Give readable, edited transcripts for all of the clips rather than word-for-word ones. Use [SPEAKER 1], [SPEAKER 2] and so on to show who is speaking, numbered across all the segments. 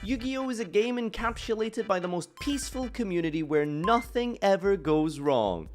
[SPEAKER 1] Yu-Gi-Oh is a game encapsulated by the most peaceful community where nothing ever goes wrong.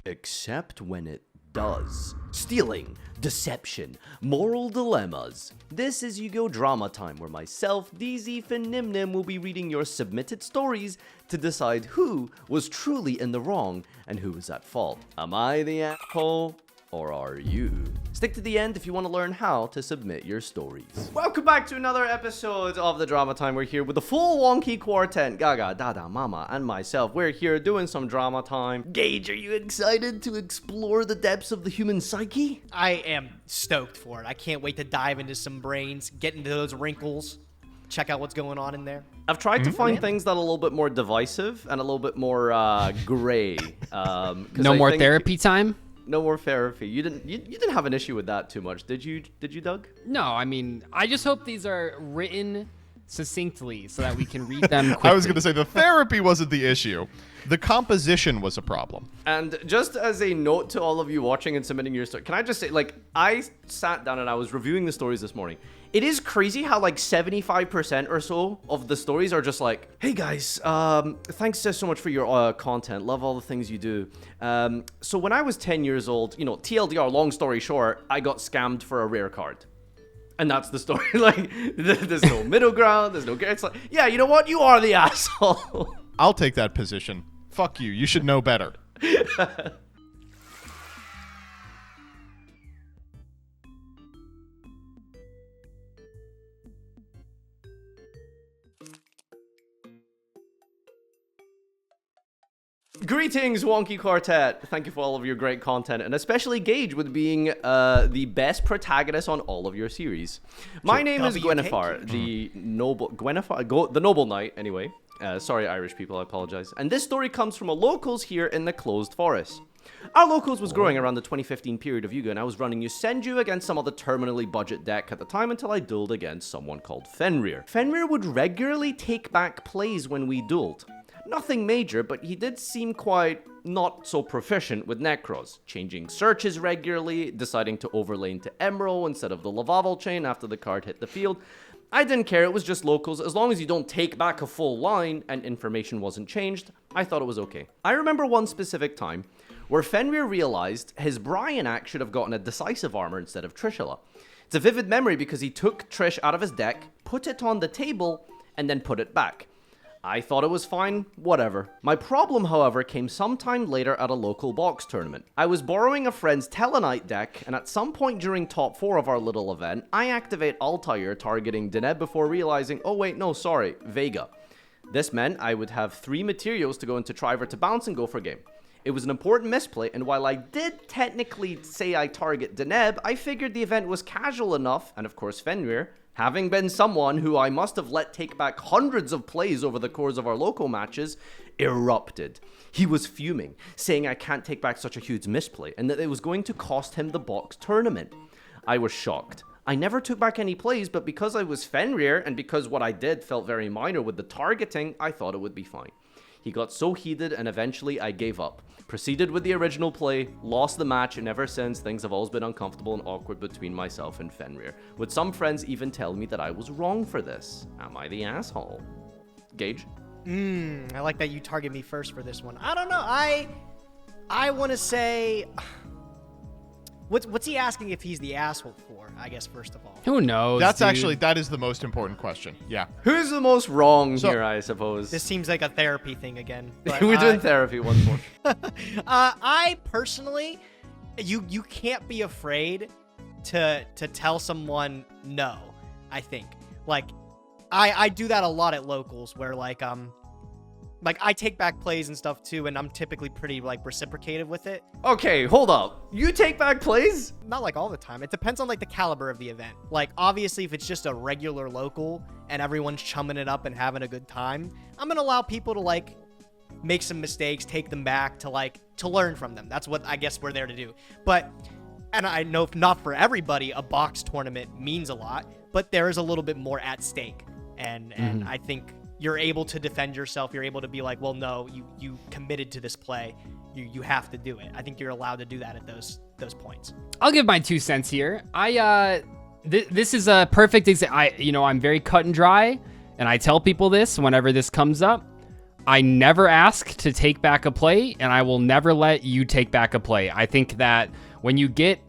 [SPEAKER 1] Except when it does. Stealing, deception, moral dilemmas. This is Yu-Gi-Oh! Drama Time, where myself, DZ, and Nimnim will be reading your submitted stories to decide who was truly in the wrong and who was at fault. Am I the asshole? Or are you? Stick to the end if you want to learn how to submit your stories. Welcome back to another episode of the Drama Time. We're here with the full wonky quartet. Gaga, Dada, Mama, and myself. We're here doing some drama time. Gage, are you excited to explore the depths of the human psyche?
[SPEAKER 2] I am stoked for it. I can't wait to dive into some brains, get into those wrinkles, check out what's going on in there.
[SPEAKER 1] I've tried to find things that are a little bit more divisive and a little bit more gray.
[SPEAKER 3] No more therapy time?
[SPEAKER 1] No more therapy. You didn't have an issue with that too much, did you, Doug?
[SPEAKER 3] No, I mean, I just hope these are written succinctly so that we can read them quickly.
[SPEAKER 4] I was going to say the therapy wasn't the issue. The composition was a problem.
[SPEAKER 1] And just as a note to all of you watching and submitting your story, can I just say, like, I sat down and I was reviewing the stories this morning. It is crazy how, like, 75% or so of the stories are just like, hey, guys, thanks so much for your content. Love all the things you do. So when I was 10 years old, you know, TLDR, long story short, I got scammed for a rare card. And that's the story. Like, there's no middle ground. There's no... It's like, yeah, you know what? You are the asshole.
[SPEAKER 4] I'll take that position. Fuck you. You should know better.
[SPEAKER 1] Greetings, Wonky Quartet. Thank you for all of your great content, and especially Gage with being the best protagonist on all of your series. My name is Gwenifar, the noble knight, anyway. Sorry, Irish people, I apologize. And this story comes from a locals here in the closed forest. Our locals was growing around the 2015 period of Yu-Gi-Oh! And I was running Yusenju against some other terminally budget deck at the time until I dueled against someone called Fenrir. Fenrir would regularly take back plays when we dueled. Nothing major, but he did seem quite not so proficient with Necros, changing searches regularly, deciding to overlay into Emerald instead of the Lavaval chain after the card hit the field. I didn't care, it was just locals. As long as you don't take back a full line and information wasn't changed, I thought it was okay. I remember one specific time where Fenrir realized his Bryanak should have gotten a decisive armor instead of Trishula. It's a vivid memory because he took Trish out of his deck, put it on the table, and then put it back. I thought it was fine, whatever. My problem, however, came sometime later at a local box tournament. I was borrowing a friend's Telenite deck, and at some point during top 4 of our little event, I activate Altair targeting Deneb before realizing, oh wait, no, sorry, Vega. This meant I would have 3 materials to go into Triver to bounce and go for game. It was an important misplay, and while I did technically say I target Deneb, I figured the event was casual enough, and of course Fenrir, having been someone who I must have let take back hundreds of plays over the course of our local matches, erupted. He was fuming, saying I can't take back such a huge misplay, and that it was going to cost him the box tournament. I was shocked. I never took back any plays, but because I was Fenrir, and because what I did felt very minor with the targeting, I thought it would be fine. He got so heated, and eventually I gave up. Proceeded with the original play, lost the match, and ever since, things have always been uncomfortable and awkward between myself and Fenrir, with some friends even telling me that I was wrong for this. Am I the asshole? Gage?
[SPEAKER 2] I like that you target me first for this one. I don't know. I want to say... What's he asking if he's the asshole for, I guess, first of all?
[SPEAKER 3] Who knows,
[SPEAKER 4] That's
[SPEAKER 3] dude?
[SPEAKER 4] actually, that is the most important question. Yeah.
[SPEAKER 1] Who's the most wrong here, I suppose?
[SPEAKER 2] This seems like a therapy thing again. But
[SPEAKER 1] We're doing therapy once more.
[SPEAKER 2] I personally, you can't be afraid to tell someone no, I think. Like, I do that a lot at locals where, like I take back plays and stuff too, and I'm typically pretty, like, reciprocative with it.
[SPEAKER 1] Okay, hold up. You take back plays?
[SPEAKER 2] Not, like, all the time. It depends on, like, the caliber of the event. Like, obviously, if it's just a regular local and everyone's chumming it up and having a good time, I'm gonna allow people to, like, make some mistakes, take them back to learn from them. That's what I guess we're there to do. But, and I know not for everybody, a box tournament means a lot, but there is a little bit more at stake. And I think you're able to defend yourself. You're able to be like, well, no, you committed to this play. You have to do it. I think you're allowed to do that at those points.
[SPEAKER 3] I'll give my 2 cents here. This is a perfect example. I'm very cut and dry. and I tell people this whenever this comes up, I never ask to take back a play, and I will never let you take back a play. I think that when you get,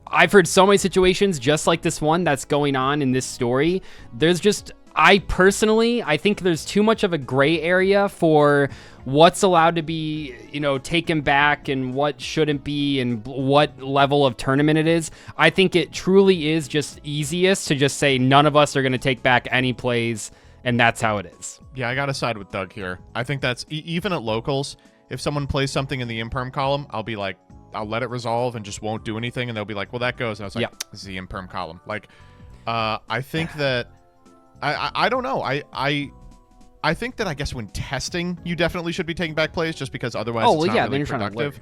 [SPEAKER 3] I've heard so many situations just like this one that's going on in this story. There's just, I think there's too much of a gray area for what's allowed to be, taken back and what shouldn't be and what level of tournament it is. I think it truly is just easiest to just say none of us are going to take back any plays, and that's how it is.
[SPEAKER 4] Yeah, I got to side with Doug here. I think that's, even at locals, if someone plays something in the imperm column, I'll be like, I'll let it resolve and just won't do anything, and they'll be like, well, that goes. And I was like, This is the imperm column. Like, I think that, I don't know. I think that I guess when testing, you definitely should be taking back plays just because otherwise it's not really productive.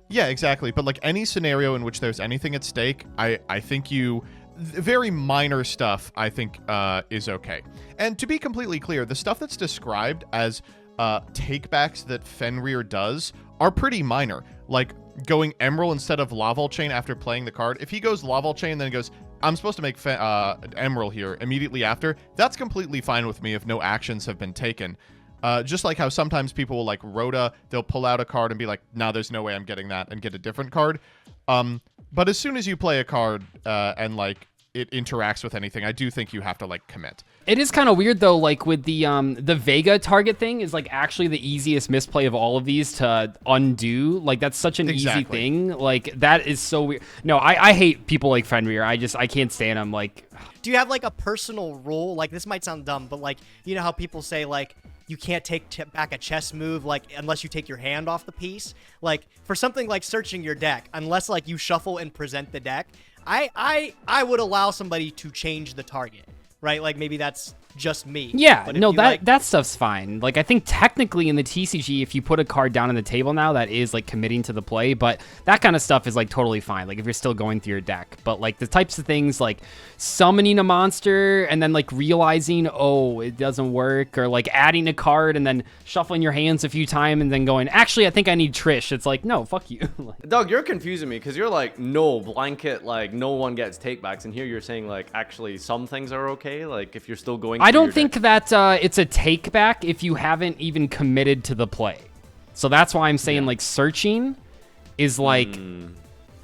[SPEAKER 4] Yeah, exactly. But like any scenario in which there's anything at stake, I think very minor stuff, I think, is okay. And to be completely clear, the stuff that's described as takebacks that Fenrir does are pretty minor. Like going Emerald instead of Laval Chain after playing the card. If he goes Laval Chain, then he goes, I'm supposed to make Emerald here immediately after, that's completely fine with me if no actions have been taken. Just like how sometimes people will like Rhoda, they'll pull out a card and be like, nah, there's no way I'm getting that, and get a different card. But as soon as you play a card and like it interacts with anything, I do think you have to like commit.
[SPEAKER 3] It is kind of weird though, like with the Vega target thing is like actually the easiest misplay of all of these to undo. Like that's such an easy thing. Like that is so weird. No, I hate people like Fenrir. I can't stand them. Like,
[SPEAKER 2] do you have like a personal rule? Like this might sound dumb, but like, you know how people say like you can't take back a chess move like unless you take your hand off the piece. Like for something like searching your deck, unless like you shuffle and present the deck, I would allow somebody to change the target, right? Like maybe that's just me.
[SPEAKER 3] Yeah,
[SPEAKER 2] but
[SPEAKER 3] no, that stuff's fine. Like I think technically in the TCG, if you put a card down on the table now, that is like committing to the play, but that kind of stuff is like totally fine. Like if you're still going through your deck, but like the types of things like summoning a monster and then like realizing, oh, it doesn't work, or like adding a card and then shuffling your hands a few times and then going, actually, I think I need Trish. It's like, no, fuck you.
[SPEAKER 1] Doug, you're confusing me because you're like, no blanket, like no one gets takebacks, and here you're saying like actually some things are okay. Like if you're still going.
[SPEAKER 3] I don't think that it's a take back if you haven't even committed to the play. So that's why I'm saying like searching is like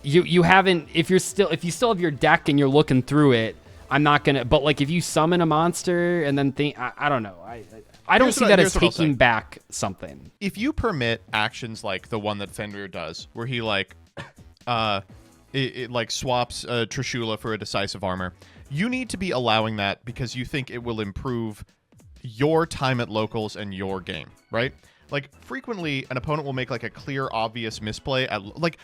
[SPEAKER 3] you haven't, if you still have your deck and you're looking through it, I'm not gonna, but like if you summon a monster and then think, I don't know. I don't see that as taking back something.
[SPEAKER 4] If you permit actions like the one that Fenrir does, where he like it like swaps Trishula for a decisive armor, you need to be allowing that because you think it will improve your time at locals and your game, right? Like frequently an opponent will make like a clear, obvious misplay at like,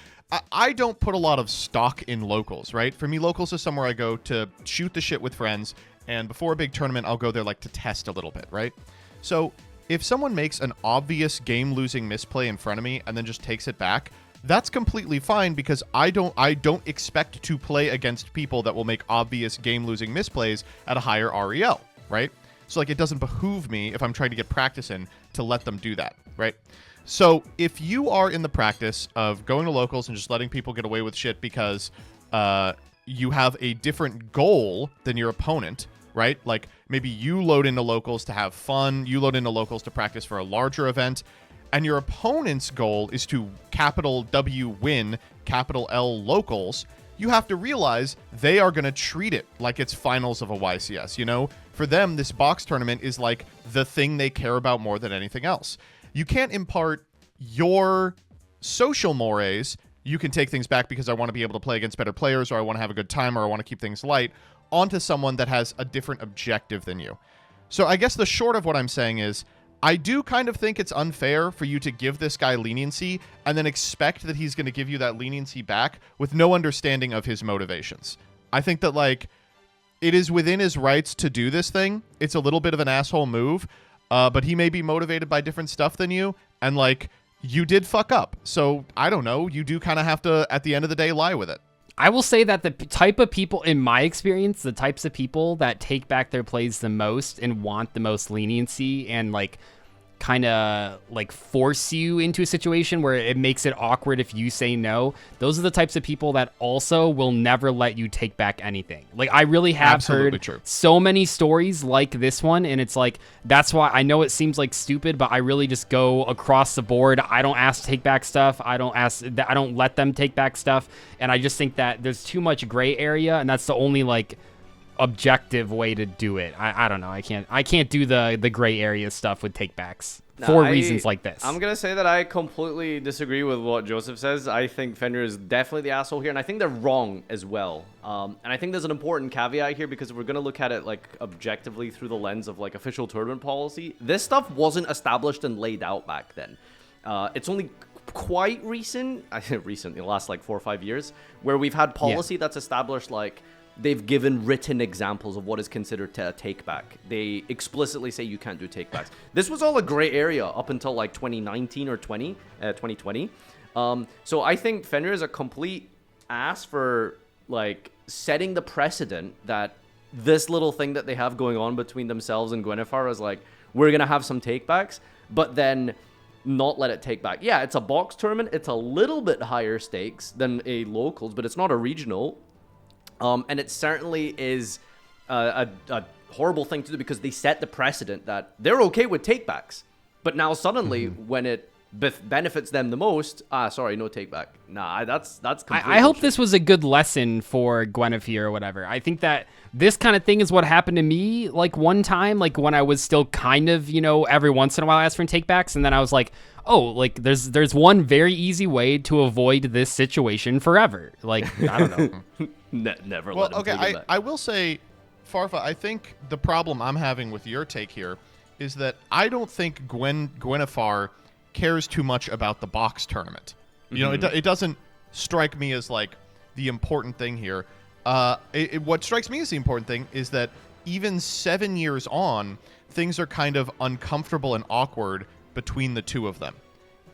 [SPEAKER 4] I don't put a lot of stock in locals, right? For me, locals is somewhere I go to shoot the shit with friends, and before a big tournament, I'll go there like to test a little bit, right? So if someone makes an obvious game-losing misplay in front of me and then just takes it back, that's completely fine because I don't expect to play against people that will make obvious game-losing misplays at a higher REL, right? So like it doesn't behoove me if I'm trying to get practice in to let them do that, right? So if you are in the practice of going to locals and just letting people get away with shit because you have a different goal than your opponent, right? Like maybe you load into locals to have fun, you load into locals to practice for a larger event, and your opponent's goal is to capital W win, capital L locals, you have to realize they are going to treat it like it's finals of a YCS, you know? For them, this box tournament is like the thing they care about more than anything else. You can't impart your social mores, you can take things back because I want to be able to play against better players, or I want to have a good time, or I want to keep things light, onto someone that has a different objective than you. So I guess the short of what I'm saying is, I do kind of think it's unfair for you to give this guy leniency and then expect that he's going to give you that leniency back with no understanding of his motivations. I think that, like, it is within his rights to do this thing. It's a little bit of an asshole move, but he may be motivated by different stuff than you, and, like, you did fuck up. So, I don't know, you do kind of have to, at the end of the day, lie with it.
[SPEAKER 3] I will say that the type of people, in my experience, the types of people that take back their plays the most and want the most leniency and like kind of like force you into a situation where it makes it awkward if you say no. Those are the types of people that also will never let you take back anything. Like, I really have
[SPEAKER 4] Absolutely
[SPEAKER 3] heard
[SPEAKER 4] true.
[SPEAKER 3] so many stories like this one, and it's like, that's why I know it seems like stupid, but I really just go across the board. I don't ask to take back stuff. I don't let them take back stuff, and I just think that there's too much gray area, and that's the only like objective way to do it. I don't know. I can't do the gray area stuff with takebacks for reasons like this.
[SPEAKER 1] I'm gonna say that I completely disagree with what Joseph says. I think Fenrir is definitely the asshole here, and I think they're wrong as well. And I think there's an important caveat here, because if we're gonna look at it like objectively through the lens of like official tournament policy, this stuff wasn't established and laid out back then. It's only quite recent, I think recent, the last like 4 or 5 years, where we've had policy that's established, like, they've given written examples of what is considered a takeback. They explicitly say you can't do takebacks. This was all a gray area up until like 2019 or 2020. So I think Fenrir is a complete ass for like setting the precedent that this little thing that they have going on between themselves and Gwynethar is like, we're going to have some takebacks, but then not let it take back. Yeah, it's a box tournament. It's a little bit higher stakes than a locals, but it's not a regional. And it certainly is a horrible thing to do, because they set the precedent that they're okay with takebacks. But now suddenly, when it benefits them the most, sorry, no takeback. Nah, that's completely
[SPEAKER 3] I hope this was a good lesson for Guinevere or whatever. I think that this kind of thing is what happened to me like one time, like when I was still kind of, every once in a while I asked for takebacks, and then I was like, oh, like there's one very easy way to avoid this situation forever. Like, I don't know.
[SPEAKER 1] Never
[SPEAKER 4] Well,
[SPEAKER 1] let him
[SPEAKER 4] okay,
[SPEAKER 1] take it back.
[SPEAKER 4] I will say, Farfa, I think the problem I'm having with your take here is that I don't think Gwynethar cares too much about the box tournament. It doesn't strike me as like the important thing here. What strikes me as the important thing is that even 7 years on, things are kind of uncomfortable and awkward between the two of them.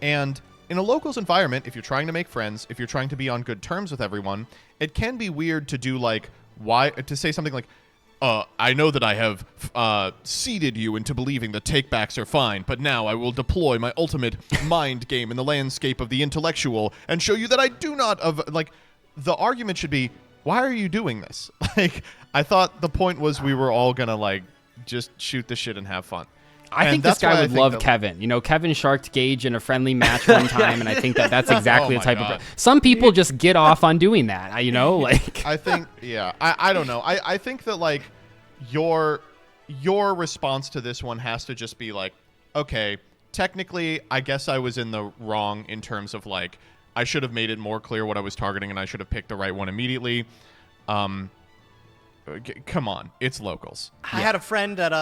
[SPEAKER 4] And in a locals environment, if you're trying to make friends, if you're trying to be on good terms with everyone, it can be weird to do to say something like, I know that I have seeded you into believing that takebacks are fine, but now I will deploy my ultimate mind game in the landscape of the intellectual and show you that I do not. The argument should be, why are you doing this? Like, I thought the point was we were all gonna like just shoot the shit and have fun.
[SPEAKER 3] I think this guy would love Kevin. Kevin sharked Gage in a friendly match one time, and I think that's exactly the type of. Some people just get off on doing that. Like.
[SPEAKER 4] I think, yeah. I don't know. I think that like your response to this one has to just be like, okay, technically, I guess I was in the wrong in terms of like I should have made it more clear what I was targeting, and I should have picked the right one immediately. Come on, it's locals.
[SPEAKER 2] I had a friend that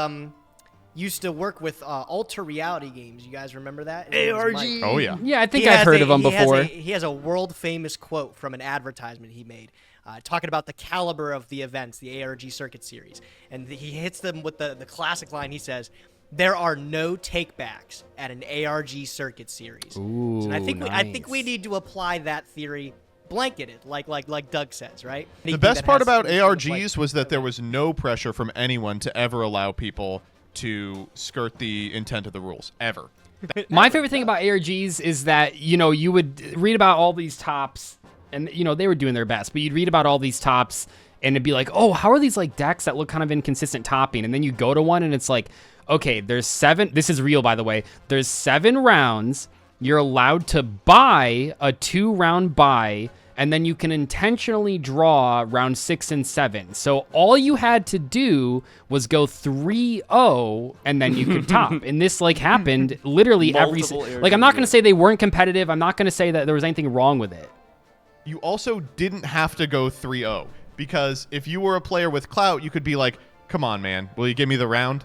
[SPEAKER 2] used to work with Alter Reality Games. You guys remember that?
[SPEAKER 1] ARG.
[SPEAKER 4] Oh, yeah.
[SPEAKER 3] Yeah, I think I've heard of him before.
[SPEAKER 2] He has a world-famous quote from an advertisement he made talking about the caliber of the events, the ARG Circuit Series. And he hits them with the classic line. He says, there are no takebacks at an ARG Circuit Series.
[SPEAKER 3] Ooh,
[SPEAKER 2] and I think
[SPEAKER 3] nice.
[SPEAKER 2] we need to apply that theory blanketed, like Doug says, right?
[SPEAKER 4] The best part about ARGs was that there was no pressure from anyone to ever allow people to skirt the intent of the rules, ever.
[SPEAKER 3] My favorite thing about ARGs is that, you would read about all these tops, and, they were doing their best, but you'd read about all these tops, and it'd be like, oh, how are these, like, decks that look kind of inconsistent topping? And then you go to one, and it's like, okay, there's 7, this is real, by the way, there's 7 rounds, you're allowed to buy a 2-round buy, and then you can intentionally draw round 6 and 7. So all you had to do was go 3-0, and then you could top. And this happened literally I'm not going to say they weren't competitive. I'm not going to say that there was anything wrong with it.
[SPEAKER 4] You also didn't have to go 3-0, because if you were a player with clout, you could be like, come on, man, will you give me the round?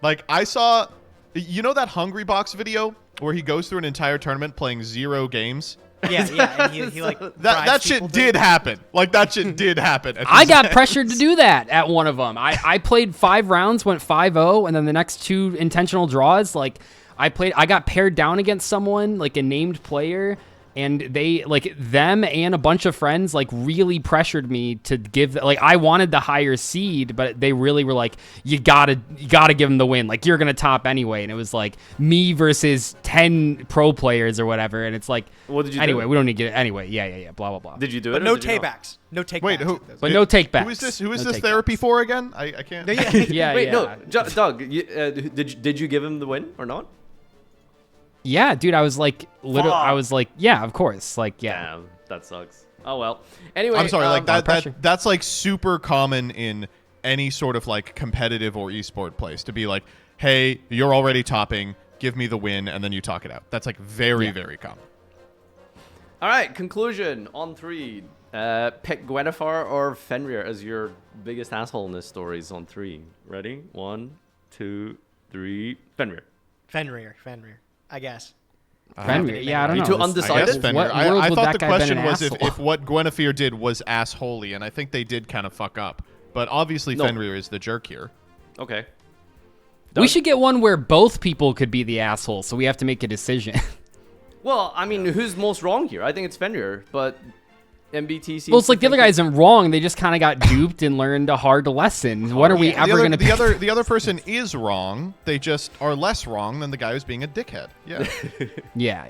[SPEAKER 4] Like, I saw, that Hungry Box video where he goes through an entire tournament playing 0 games?
[SPEAKER 2] Yeah, and he like
[SPEAKER 4] that shit did happen. Like, that shit did happen.
[SPEAKER 3] I got pressured to do that at one of them. I played 5 rounds, went 5-0, and then the next 2 intentional draws, like I got paired down against someone, like a named player, And they like them and a bunch of friends like really pressured me to give like I wanted the higher seed, but they really were like, you gotta give them the win. Like you're gonna top anyway. And it was like me versus 10 pro players or whatever. And it's like,
[SPEAKER 1] what did you
[SPEAKER 3] anyway,
[SPEAKER 1] do?
[SPEAKER 3] we don't need to get it anyway. Yeah. Blah blah blah.
[SPEAKER 1] Did you do
[SPEAKER 2] But
[SPEAKER 1] it?
[SPEAKER 2] no
[SPEAKER 1] or did you not?
[SPEAKER 2] takebacks. No takebacks.
[SPEAKER 4] Wait, who?
[SPEAKER 3] But no takebacks.
[SPEAKER 4] Who is this? Who is
[SPEAKER 3] No
[SPEAKER 4] this
[SPEAKER 3] takebacks.
[SPEAKER 4] therapy for again? I can't.
[SPEAKER 3] Yeah.
[SPEAKER 1] Wait, no, Doug. Did you give him the win or not?
[SPEAKER 3] Yeah, dude. I was like, I was like, yeah, of course. Like, yeah.
[SPEAKER 1] Damn, that sucks. Oh well. Anyway,
[SPEAKER 4] I'm sorry. Like
[SPEAKER 3] pressure.
[SPEAKER 4] that's like super common in any sort of like competitive or esport place to be like, hey, you're already topping. Give me the win, and then you talk it out. That's like very common.
[SPEAKER 1] All right, conclusion on 3. Pick Gwennifer or Fenrir as your biggest asshole in this stories on 3. Ready? 1, 2, 3. Fenrir.
[SPEAKER 2] Fenrir. I guess.
[SPEAKER 3] Fenrir. Yeah, I don't
[SPEAKER 1] You
[SPEAKER 3] know.
[SPEAKER 1] two
[SPEAKER 3] This-
[SPEAKER 1] undecided?
[SPEAKER 4] I guess Fenrir.
[SPEAKER 3] What world
[SPEAKER 4] I
[SPEAKER 3] would
[SPEAKER 4] thought
[SPEAKER 3] that
[SPEAKER 4] the
[SPEAKER 3] guy been
[SPEAKER 4] question
[SPEAKER 3] an
[SPEAKER 4] was
[SPEAKER 3] asshole?
[SPEAKER 4] if what Gwennifer did was assholey, and I think they did kind of fuck up. But obviously
[SPEAKER 1] No.
[SPEAKER 4] Fenrir is the jerk here.
[SPEAKER 1] Okay.
[SPEAKER 3] We should get one where both people could be the asshole, so we have to make a decision.
[SPEAKER 1] Well, I mean, who's most wrong here? I think it's Fenrir, but MBT seems
[SPEAKER 3] Well, it's
[SPEAKER 1] to
[SPEAKER 3] like the other
[SPEAKER 1] think
[SPEAKER 3] guy isn't wrong. They just kind of got duped and learned a hard lesson. When are we ever going to
[SPEAKER 4] the other person is wrong. They just are less wrong than the guy who's being a dickhead. Yeah.
[SPEAKER 3] Yeah.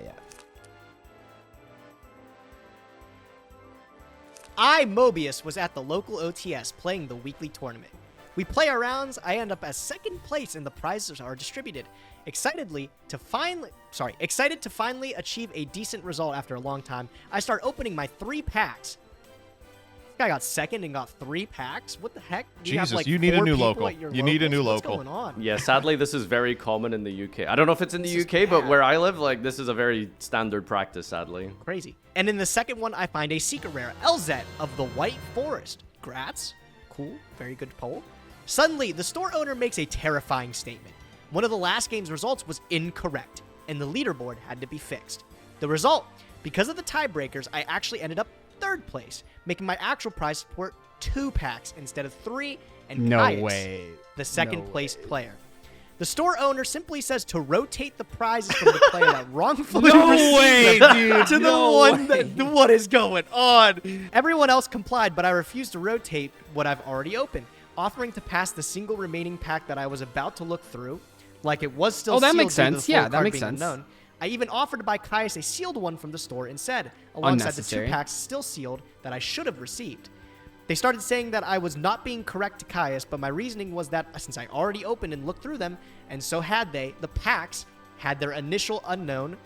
[SPEAKER 2] I, Mobius, was at the local OTS playing the weekly tournament. We play our rounds, I end up as second place and the prizes are distributed. Excited to finally achieve a decent result after a long time, I start opening my 3 packs. This guy got second and got 3 packs? What the heck? Do
[SPEAKER 4] Jesus,
[SPEAKER 2] have, like,
[SPEAKER 4] you need a
[SPEAKER 2] 4
[SPEAKER 4] new
[SPEAKER 2] people
[SPEAKER 4] local.
[SPEAKER 2] at your
[SPEAKER 4] You need a
[SPEAKER 2] locals?
[SPEAKER 4] new
[SPEAKER 2] What's
[SPEAKER 4] local.
[SPEAKER 2] going on?
[SPEAKER 1] Yeah, sadly, this is very common in the UK. I don't know if it's in the
[SPEAKER 2] This is
[SPEAKER 1] UK, but
[SPEAKER 2] bad.
[SPEAKER 1] where I live, like, this is a very standard practice, sadly.
[SPEAKER 2] Crazy. And in the second one, I find a secret rare, LZ of the White Forest. Grats. Cool. Very good poll. Suddenly, the store owner makes a terrifying statement. One of the last game's results was incorrect, and the leaderboard had to be fixed. The result, because of the tiebreakers, I actually ended up 3rd place, making my actual prize support 2 packs instead of 3, and
[SPEAKER 3] No
[SPEAKER 2] Caius,
[SPEAKER 3] way.
[SPEAKER 2] the second
[SPEAKER 3] No
[SPEAKER 2] place player. The store owner simply says to rotate the prizes from the player that wrongfully
[SPEAKER 3] No
[SPEAKER 2] received
[SPEAKER 3] way,
[SPEAKER 2] them
[SPEAKER 3] dude.
[SPEAKER 2] to the
[SPEAKER 3] No
[SPEAKER 2] one
[SPEAKER 3] way.
[SPEAKER 2] that what is going on? Everyone else complied, but I refused to rotate what I've already opened, offering to pass the single remaining pack that I was about to look through, like it was still
[SPEAKER 3] Oh, that
[SPEAKER 2] sealed
[SPEAKER 3] makes
[SPEAKER 2] due to the
[SPEAKER 3] sense.
[SPEAKER 2] full
[SPEAKER 3] Yeah, that
[SPEAKER 2] card
[SPEAKER 3] makes
[SPEAKER 2] being
[SPEAKER 3] sense.
[SPEAKER 2] unknown. I even offered to buy Caius a sealed one from the store instead, alongside the 2
[SPEAKER 3] Unnecessary.
[SPEAKER 2] packs still sealed that I should have received. They started saying that I was not being correct to Caius, but my reasoning was that since I already opened and looked through them, and so had they, the packs had their initial unknown.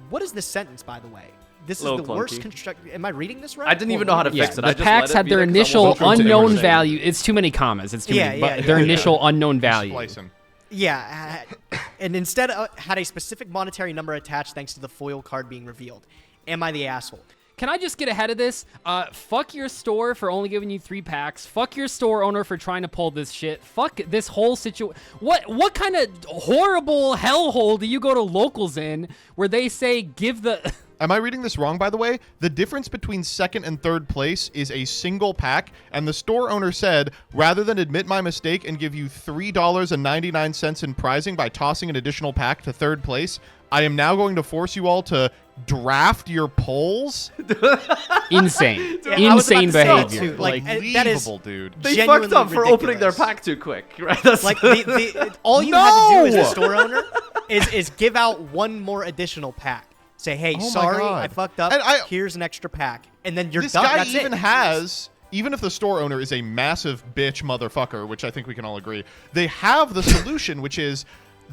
[SPEAKER 2] What is this sentence, by the way? This is
[SPEAKER 1] Little
[SPEAKER 2] the worst
[SPEAKER 1] clunky.
[SPEAKER 2] construct. Am I reading this right?
[SPEAKER 1] I didn't even know how to
[SPEAKER 3] Yeah,
[SPEAKER 1] fix it.
[SPEAKER 3] the
[SPEAKER 1] I just
[SPEAKER 3] packs
[SPEAKER 1] let it
[SPEAKER 3] had
[SPEAKER 1] be
[SPEAKER 3] their
[SPEAKER 1] there 'cause I
[SPEAKER 3] initial
[SPEAKER 1] wasn't sure what they were
[SPEAKER 3] unknown
[SPEAKER 1] saying.
[SPEAKER 3] value. It's too many commas. It's too
[SPEAKER 2] Yeah,
[SPEAKER 3] many.
[SPEAKER 2] yeah,
[SPEAKER 3] But their
[SPEAKER 2] yeah.
[SPEAKER 3] initial unknown value.
[SPEAKER 4] Splicing.
[SPEAKER 2] Yeah, and instead had a specific monetary number attached thanks to the foil card being revealed. Am I the asshole?
[SPEAKER 3] Can I just get ahead of this? Fuck your store for only giving you 3 packs. Fuck your store owner for trying to pull this shit. Fuck this whole situation. What kind of horrible hellhole do you go to locals in where they say give the...
[SPEAKER 4] Am I reading this wrong, by the way? The difference between 2nd and 3rd place is a single pack, and the store owner said, rather than admit my mistake and give you $3.99 in prizing by tossing an additional pack to 3rd place, I am now going to force you all to draft your polls?
[SPEAKER 3] Insane.
[SPEAKER 2] Yeah, I was about
[SPEAKER 3] Insane
[SPEAKER 2] to say it
[SPEAKER 3] behavior.
[SPEAKER 2] too. Like,
[SPEAKER 3] Like,
[SPEAKER 2] that is
[SPEAKER 4] Unbelievable, dude.
[SPEAKER 1] They
[SPEAKER 2] genuinely
[SPEAKER 1] fucked up for opening their
[SPEAKER 2] ridiculous.
[SPEAKER 1] pack too quick, right? That's
[SPEAKER 2] Like all you had to do as
[SPEAKER 4] No!
[SPEAKER 2] a store owner is give out one more additional pack. Say, hey,
[SPEAKER 4] Oh my
[SPEAKER 2] sorry,
[SPEAKER 4] God.
[SPEAKER 2] I fucked up.
[SPEAKER 4] And
[SPEAKER 2] Here's an extra pack, and then you're
[SPEAKER 4] This
[SPEAKER 2] done.
[SPEAKER 4] guy
[SPEAKER 2] That's
[SPEAKER 4] even
[SPEAKER 2] it.
[SPEAKER 4] has, even if the store owner is a massive bitch motherfucker, which I think we can all agree, they have the solution, which is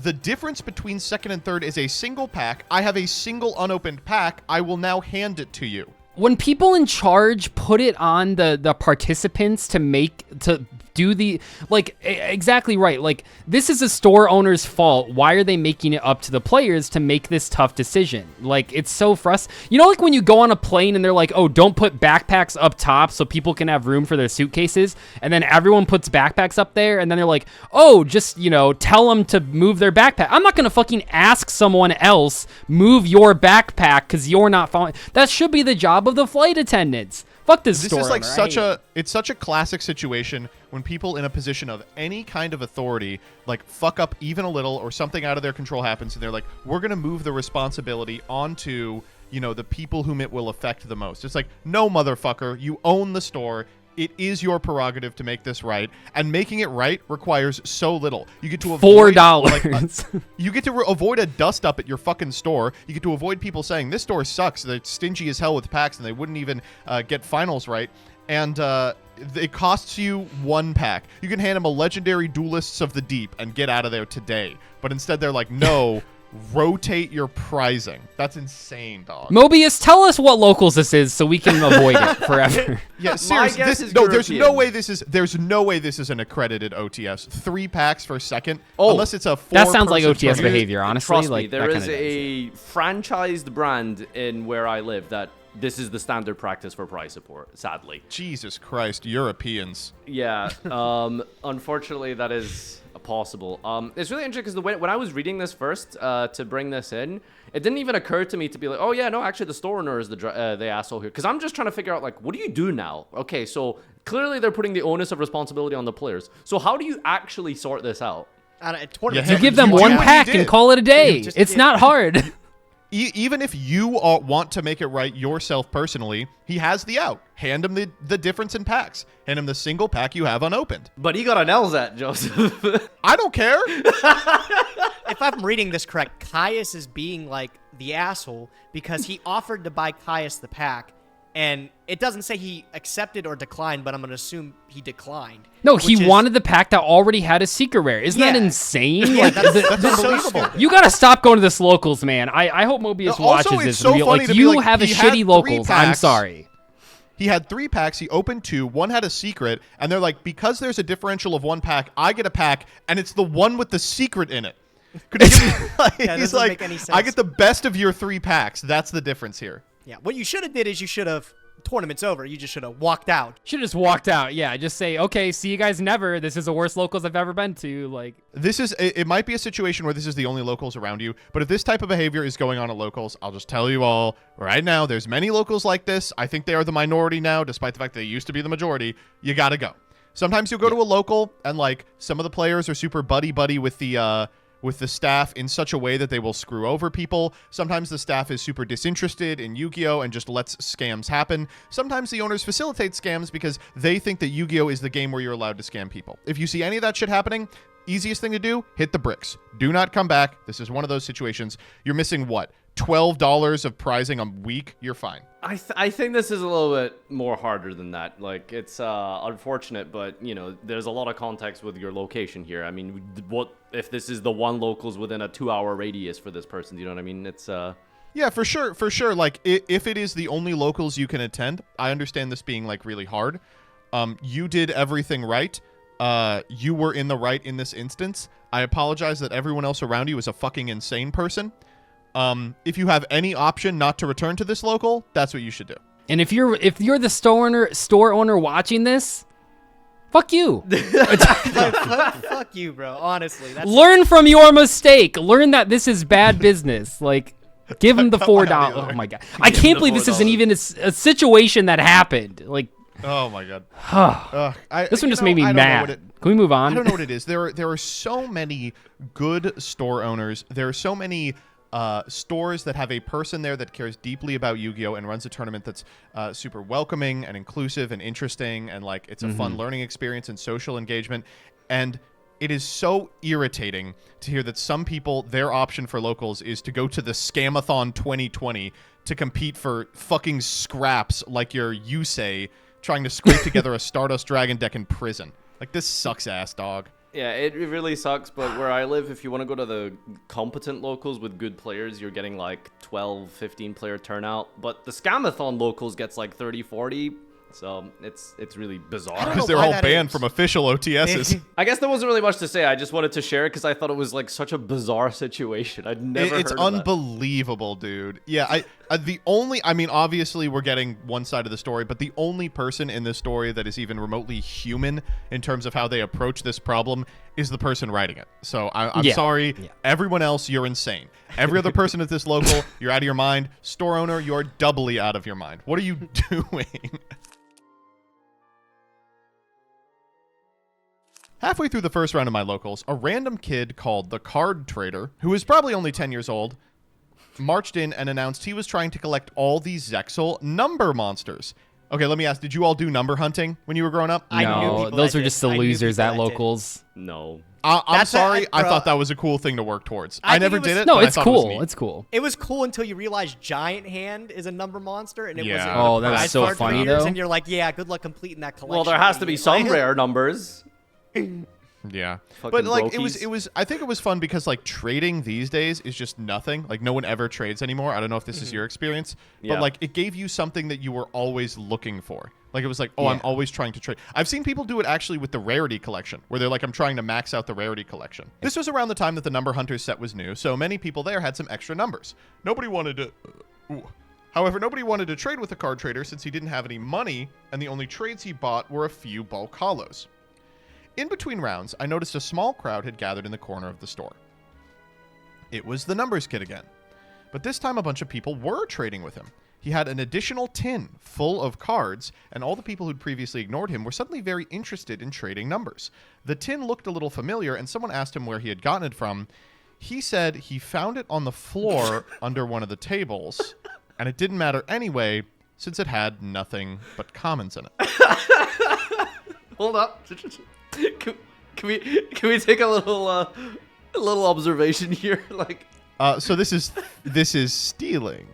[SPEAKER 4] the difference between 2nd and 3rd is a single pack. I have a single unopened pack. I will now hand it to you.
[SPEAKER 3] when people in charge put it on the participants to do the, like, exactly right. Like, this is a store owner's fault. Why are they making it up to the players to make this tough decision? Like, it's so frustrating. You know, like when you go on a plane and they're like, oh, don't put backpacks up top so people can have room for their suitcases. And then everyone puts backpacks up there. And then they're like, oh, just, you know, tell them to move their backpack. I'm not going to fucking ask someone else move your backpack because you're not following. That should be the job of the flight attendants. Fuck this
[SPEAKER 4] This
[SPEAKER 3] store
[SPEAKER 4] is like
[SPEAKER 3] owner. I
[SPEAKER 4] such
[SPEAKER 3] hate it.
[SPEAKER 4] it's such a classic situation when people in a position of any kind of authority like fuck up even a little or something out of their control happens and they're like, we're going to move the responsibility onto, the people whom it will affect the most. It's like, no, motherfucker, you own the store. It is your prerogative to make this right, and making it right requires so little. You get to avoid
[SPEAKER 3] $4.
[SPEAKER 4] you get to avoid a dust up at your fucking store. You get to avoid people saying this store sucks. They're stingy as hell with packs, and they wouldn't even get finals right. And it costs you 1 pack. You can hand them a legendary Duelists of the Deep and get out of there today. But instead, they're like, no. Rotate your pricing. That's insane, dog.
[SPEAKER 3] Mobius, tell us what locals this is so we can avoid it forever.
[SPEAKER 4] Yeah, seriously. There's no way this is an accredited OTS. 3 packs for second, unless it's a 4.
[SPEAKER 3] That sounds like OTS behavior, honestly.
[SPEAKER 1] Trust
[SPEAKER 3] like,
[SPEAKER 1] me, there is a franchised brand in where I live that this is the standard practice for prize support, sadly.
[SPEAKER 4] Jesus Christ, Europeans.
[SPEAKER 1] Yeah, unfortunately, that is possible. It's really interesting because when I was reading this first to bring this in, it didn't even occur to me to be like, oh yeah, no, actually the store owner is the asshole here. Because I'm just trying to figure out, like, what do you do now? Okay, so clearly they're putting the onus of responsibility on the players. So how do you actually sort this out?
[SPEAKER 3] You give them 1 pack and call it a day. It's not hard.
[SPEAKER 4] Even if you want to make it right yourself personally, he has the out. Hand him the difference in packs. Hand him the single pack you have unopened.
[SPEAKER 1] But he got an LZAT, Joseph.
[SPEAKER 4] I don't care.
[SPEAKER 2] If I'm reading this correct, Caius is being like the asshole because he offered to buy Caius the pack, and it doesn't say he accepted or declined, but I'm going to assume he declined.
[SPEAKER 3] No, he wanted the pack that already had a secret rare. Isn't that insane?
[SPEAKER 2] Yeah,
[SPEAKER 3] like,
[SPEAKER 2] that's unbelievable.
[SPEAKER 3] You got to stop going to this locals, man. I hope Mobius watches this.
[SPEAKER 4] So
[SPEAKER 3] like, you have a shitty locals. I'm sorry.
[SPEAKER 4] He had 3 packs. He opened 2. 1 had a secret. And they're like, because there's a differential of 1 pack, I get a pack, and it's the one with the secret in it. He's like, make any sense. I get the best of your 3 packs. That's the difference here.
[SPEAKER 2] Yeah, what you should have did is you should have, tournament's over, you just should have walked out.
[SPEAKER 3] Should have just walked out, yeah. Just say, okay, see you guys never. This is the worst locals I've ever been to. Like,
[SPEAKER 4] it might be a situation where this is the only locals around you, but if this type of behavior is going on at locals, I'll just tell you all right now, there's many locals like this. I think they are the minority now, despite the fact that they used to be the majority. You gotta go. Sometimes you'll go to a local, and like some of the players are super buddy-buddy with the staff in such a way that they will screw over people. Sometimes the staff is super disinterested in Yu-Gi-Oh! And just lets scams happen. Sometimes the owners facilitate scams because they think that Yu-Gi-Oh! Is the game where you're allowed to scam people. If you see any of that shit happening, easiest thing to do, hit the bricks. Do not come back. This is one of those situations. You're missing what? $12 of prizing a week? You're fine.
[SPEAKER 1] I think this is a little bit more harder than that. Like, it's unfortunate, but, there's a lot of context with your location here. I mean, what if this is the one locals within a 2-hour radius for this person? Do you know what I mean? It's
[SPEAKER 4] Yeah, for sure. Like, if it is the only locals you can attend, I understand this being, like, really hard. You did everything right. You were in the right in this instance. I apologize that everyone else around you is a fucking insane person. If you have any option not to return to this local, that's what you should do.
[SPEAKER 3] And if you're the store owner watching this, fuck you.
[SPEAKER 2] Fuck you, bro. Honestly,
[SPEAKER 3] learn from your mistake. Learn that this is bad business. Like, give him the $4. Oh my god, I can't believe this isn't even a situation that happened. Like,
[SPEAKER 4] oh my god.
[SPEAKER 3] This one just made me mad. Can we move on?
[SPEAKER 4] I don't know what it is. There are so many good store owners. There are so many stores that have a person there that cares deeply about Yu-Gi-Oh! And runs a tournament that's super welcoming and inclusive and interesting, and like it's a fun learning experience and social engagement. And it is so irritating to hear that some people, their option for locals is to go to the Scamathon 2020 to compete for fucking scraps like your Yusei trying to scrape together a Stardust Dragon deck in prison. Like, this sucks ass, dog.
[SPEAKER 1] Yeah, it really sucks, but where I live, if you want to go to the competent locals with good players, you're getting like 12, 15 player turnout. But the Scamathon locals gets like 30, 40. So it's really bizarre.
[SPEAKER 4] Because they're all banned from official OTSs.
[SPEAKER 1] I guess there wasn't really much to say. I just wanted to share it because I thought it was like such a bizarre situation. I'd never heard of
[SPEAKER 4] It's unbelievable, dude. Yeah, obviously we're getting one side of the story, but the only person in this story that is even remotely human in terms of how they approach this problem is the person writing it. So I'm sorry. Yeah. Everyone else, you're insane. Every other person at this local, you're out of your mind. Store owner, you're doubly out of your mind. What are you doing? Halfway through the first round of my locals, a random kid called the Card Trader, who is probably only 10 years old, marched in and announced he was trying to collect all these Zexal number monsters. Okay, let me ask, did you all do number hunting when you were growing up?
[SPEAKER 3] No, those were just the losers at locals.
[SPEAKER 1] No.
[SPEAKER 4] I'm sorry. I thought that was a cool thing to work towards. I never did it.
[SPEAKER 3] No,
[SPEAKER 4] but
[SPEAKER 3] it's
[SPEAKER 4] I thought it was
[SPEAKER 3] cool.
[SPEAKER 4] neat.
[SPEAKER 3] It's cool.
[SPEAKER 2] It was cool until you realized Giant Hand is a number monster, and it was
[SPEAKER 3] Oh, that was so funny though.
[SPEAKER 2] And you're like, yeah, good luck completing that collection.
[SPEAKER 1] Well, there has to be some rare numbers.
[SPEAKER 4] Yeah,
[SPEAKER 1] Fucking
[SPEAKER 4] but like
[SPEAKER 1] brokies.
[SPEAKER 4] it was. I think it was fun because like trading these days is just nothing. Like no one ever trades anymore. I don't know if this is your experience, but
[SPEAKER 1] Yeah.
[SPEAKER 4] like it gave you something that you were always looking for. Like it was like, oh, I'm always trying to trade. I've seen people do it actually with the rarity collection, where they're like, I'm trying to max out the rarity collection. This was around the time that the Number Hunters set was new, so many people there had some extra numbers. Nobody wanted to. However, nobody wanted to trade with a card trader since he didn't have any money, and the only trades he bought were a few bulk hollows. In between rounds, I noticed a small crowd had gathered in the corner of the store. It was the Numbers Kid again. But this time a bunch of people were trading with him. He had an additional tin full of cards, and all the people who'd previously ignored him were suddenly very interested in trading numbers. The tin looked a little familiar, and someone asked him where he had gotten it from. He said he found it on the floor under one of the tables, and it didn't matter anyway, since it had nothing but commons in it.
[SPEAKER 1] Hold up. Can we take a little observation here? Like,
[SPEAKER 4] So this is stealing.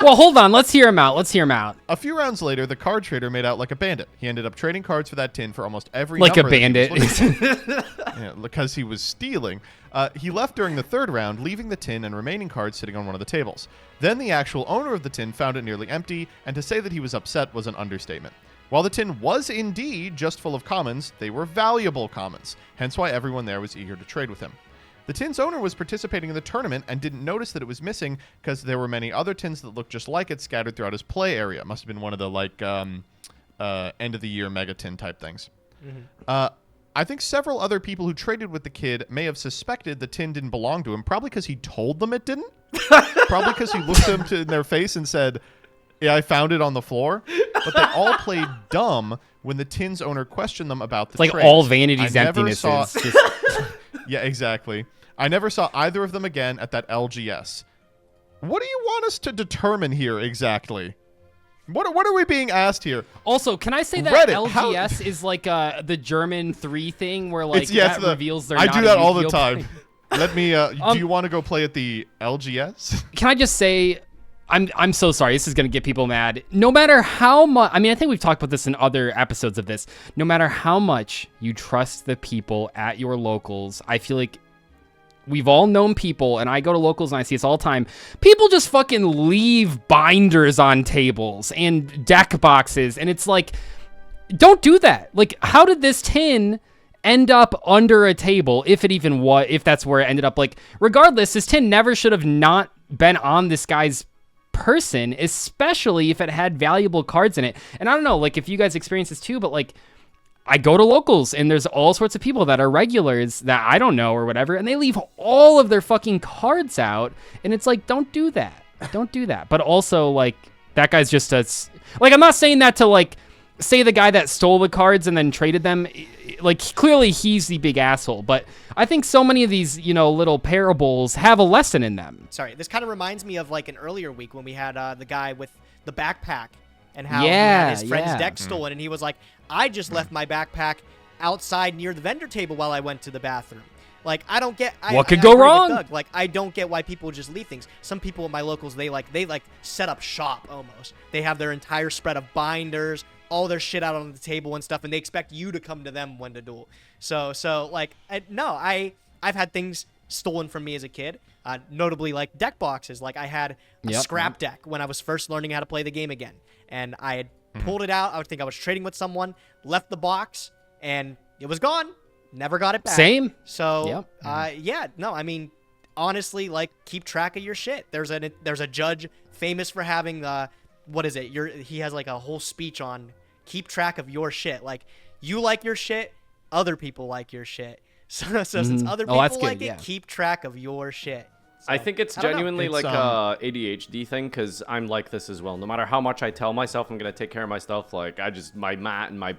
[SPEAKER 3] Well, hold on. Let's hear him out.
[SPEAKER 4] A few rounds later, the card trader made out like a bandit. He ended up trading cards for that tin for almost every
[SPEAKER 3] Like a
[SPEAKER 4] number that he was
[SPEAKER 3] bandit.
[SPEAKER 4] looking for. Yeah, because he was stealing. He left during the third round, leaving the tin and remaining cards sitting on one of the tables. Then the actual owner of the tin found it nearly empty, and to say that he was upset was an understatement. While the tin was indeed just full of commons, they were valuable commons, hence why everyone there was eager to trade with him. The tin's owner was participating in the tournament and didn't notice that it was missing because there were many other tins that looked just like it scattered throughout his play area. Must have been one of the like end of the year mega tin type things. I think several other people who traded with the kid may have suspected the tin didn't belong to him, probably because he told them it didn't. Probably because he looked them in their face and said, "Yeah, I found it on the floor." But they all played dumb when the tin's owner questioned them about the
[SPEAKER 3] It's like
[SPEAKER 4] trades.
[SPEAKER 3] all vanity's
[SPEAKER 4] I never
[SPEAKER 3] emptiness
[SPEAKER 4] saw-
[SPEAKER 3] is. Just,
[SPEAKER 4] Yeah, exactly. I never saw either of them again at that LGS. What do you want us to determine here exactly? What are we being asked here?
[SPEAKER 3] also, can I say that
[SPEAKER 4] Reddit, how-
[SPEAKER 3] LGS is like the German 3 thing where like
[SPEAKER 4] it's
[SPEAKER 3] that reveals they're
[SPEAKER 4] I
[SPEAKER 3] not
[SPEAKER 4] do
[SPEAKER 3] a
[SPEAKER 4] that all the
[SPEAKER 3] Yu-Gi-Oh
[SPEAKER 4] time.
[SPEAKER 3] player?
[SPEAKER 4] Let me. Do you want to go play at the LGS?
[SPEAKER 3] Can I just say, I'm so sorry. This is gonna get people mad. No matter how much, I mean, I think we've talked about this in other episodes of this. No matter how much you trust the people at your locals, I feel like we've all known people, and I go to locals and I see this all the time. People just fucking leave binders on tables and deck boxes, and it's like, don't do that. Like, how did this tin end up under a table, if it even was, if that's where it ended up? Like, regardless, this tin never should have not been on this guy's person, especially if it had valuable cards in it. And I don't know, like, if you guys experience this too, but like, I go to locals and there's all sorts of people that are regulars that I don't know or whatever, and they leave all of their fucking cards out, and it's like, don't do that. Don't do that. But also, like, that guy's just a, like, I'm not saying that to, like, say the guy that stole the cards and then traded them, like, clearly he's the big asshole, but I think so many of these, you know, little parables have a lesson in them.
[SPEAKER 2] Sorry, this kind of reminds me of like an earlier week when we had the guy with the backpack and how
[SPEAKER 3] Yeah,
[SPEAKER 2] he had his friend's
[SPEAKER 3] yeah.
[SPEAKER 2] deck stolen, and he was like, I just left my backpack outside near the vendor table while I went to the bathroom. Like, I don't get
[SPEAKER 3] What could
[SPEAKER 2] I
[SPEAKER 3] go
[SPEAKER 2] agree with
[SPEAKER 3] wrong?
[SPEAKER 2] Doug. Like, I don't get why people just leave things. Some people at my locals, they set up shop almost. They have their entire spread of binders, all their shit out on the table and stuff, and they expect you to come to them when to duel. So like, I've had things stolen from me as a kid, notably like deck boxes. Like, I had a scrap deck when I was first learning how to play the game again, and I had pulled it out. I would think I was trading with someone, left the box, and it was gone. Never got it back.
[SPEAKER 3] Same.
[SPEAKER 2] So, yeah, no, I mean, honestly, like, keep track of your shit. There's a judge famous for having what is it? He has like a whole speech on keep track of your shit. Like, you like your shit, other people like your shit. So since other people
[SPEAKER 3] that's good,
[SPEAKER 2] like it,
[SPEAKER 3] yeah.
[SPEAKER 2] keep track of your shit. So,
[SPEAKER 1] I think it's
[SPEAKER 2] I don't know.
[SPEAKER 1] genuinely
[SPEAKER 4] It's,
[SPEAKER 1] like a ADHD thing, because I'm like this as well. No matter how much I tell myself I'm gonna take care of my stuff, like my mat and my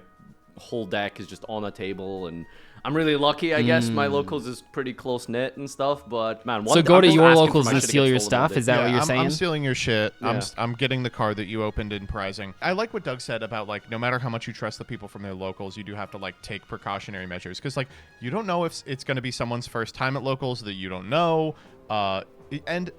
[SPEAKER 1] whole deck is just on a table, and I'm really lucky, I guess. My locals is pretty close knit and stuff, but man,
[SPEAKER 3] So go to your locals and steal your stuff. Is that what you're saying?
[SPEAKER 4] I'm stealing your shit.
[SPEAKER 1] Yeah.
[SPEAKER 4] I'm getting the card that you opened in prizing. I like what Doug said about like no matter how much you trust the people from their locals, you do have to like take precautionary measures because like you don't know if it's going to be someone's first time at locals that you don't know. And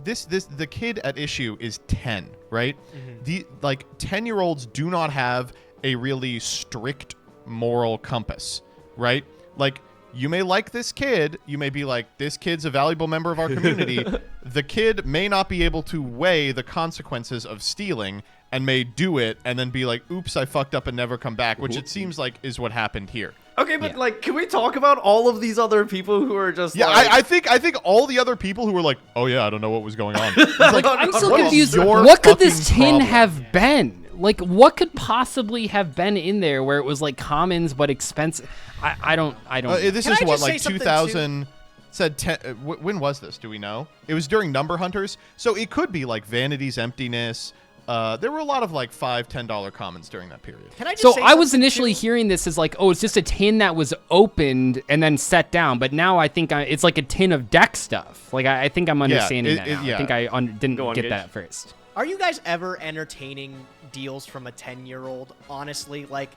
[SPEAKER 4] the kid at issue is 10, right? The like 10-year-olds do not have a really strict moral compass, right? Like, you may like this kid. You may be like, this kid's a valuable member of our community. The kid may not be able to weigh the consequences of stealing and may do it and then be like, oops, I fucked up and never come back, which it seems like is what happened here.
[SPEAKER 1] Okay, but like, can we talk about all of these other people who are just like...
[SPEAKER 4] I think all the other people who were like, oh yeah, I don't know what was going on. It's like,
[SPEAKER 3] I'm still
[SPEAKER 4] what is
[SPEAKER 3] confused.
[SPEAKER 4] your
[SPEAKER 3] What could this
[SPEAKER 4] fucking
[SPEAKER 3] tin
[SPEAKER 4] problem?
[SPEAKER 3] have been? Like, what could possibly have been in there where it was like commons but expensive? I don't.
[SPEAKER 4] This
[SPEAKER 2] Can
[SPEAKER 4] is
[SPEAKER 2] I
[SPEAKER 4] what
[SPEAKER 2] just say
[SPEAKER 4] like
[SPEAKER 2] something,
[SPEAKER 4] 2000 said. When was this? Do we know? It was during Number Hunters, so it could be like Vanity's Emptiness. There were a lot of like $5-10 commons during that period.
[SPEAKER 2] Can I just
[SPEAKER 3] So
[SPEAKER 2] say
[SPEAKER 3] I was
[SPEAKER 2] something,
[SPEAKER 3] initially
[SPEAKER 2] too?
[SPEAKER 3] hearing this as like, oh, it's just a tin that was opened and then set down. But now I think it's like a tin of deck stuff. Like I think I'm understanding that now.
[SPEAKER 4] yeah.
[SPEAKER 3] I think I didn't
[SPEAKER 1] Go on,
[SPEAKER 3] get
[SPEAKER 1] Gage.
[SPEAKER 3] that at first.
[SPEAKER 2] Are you guys ever entertaining deals from a 10-year-old? Honestly, like,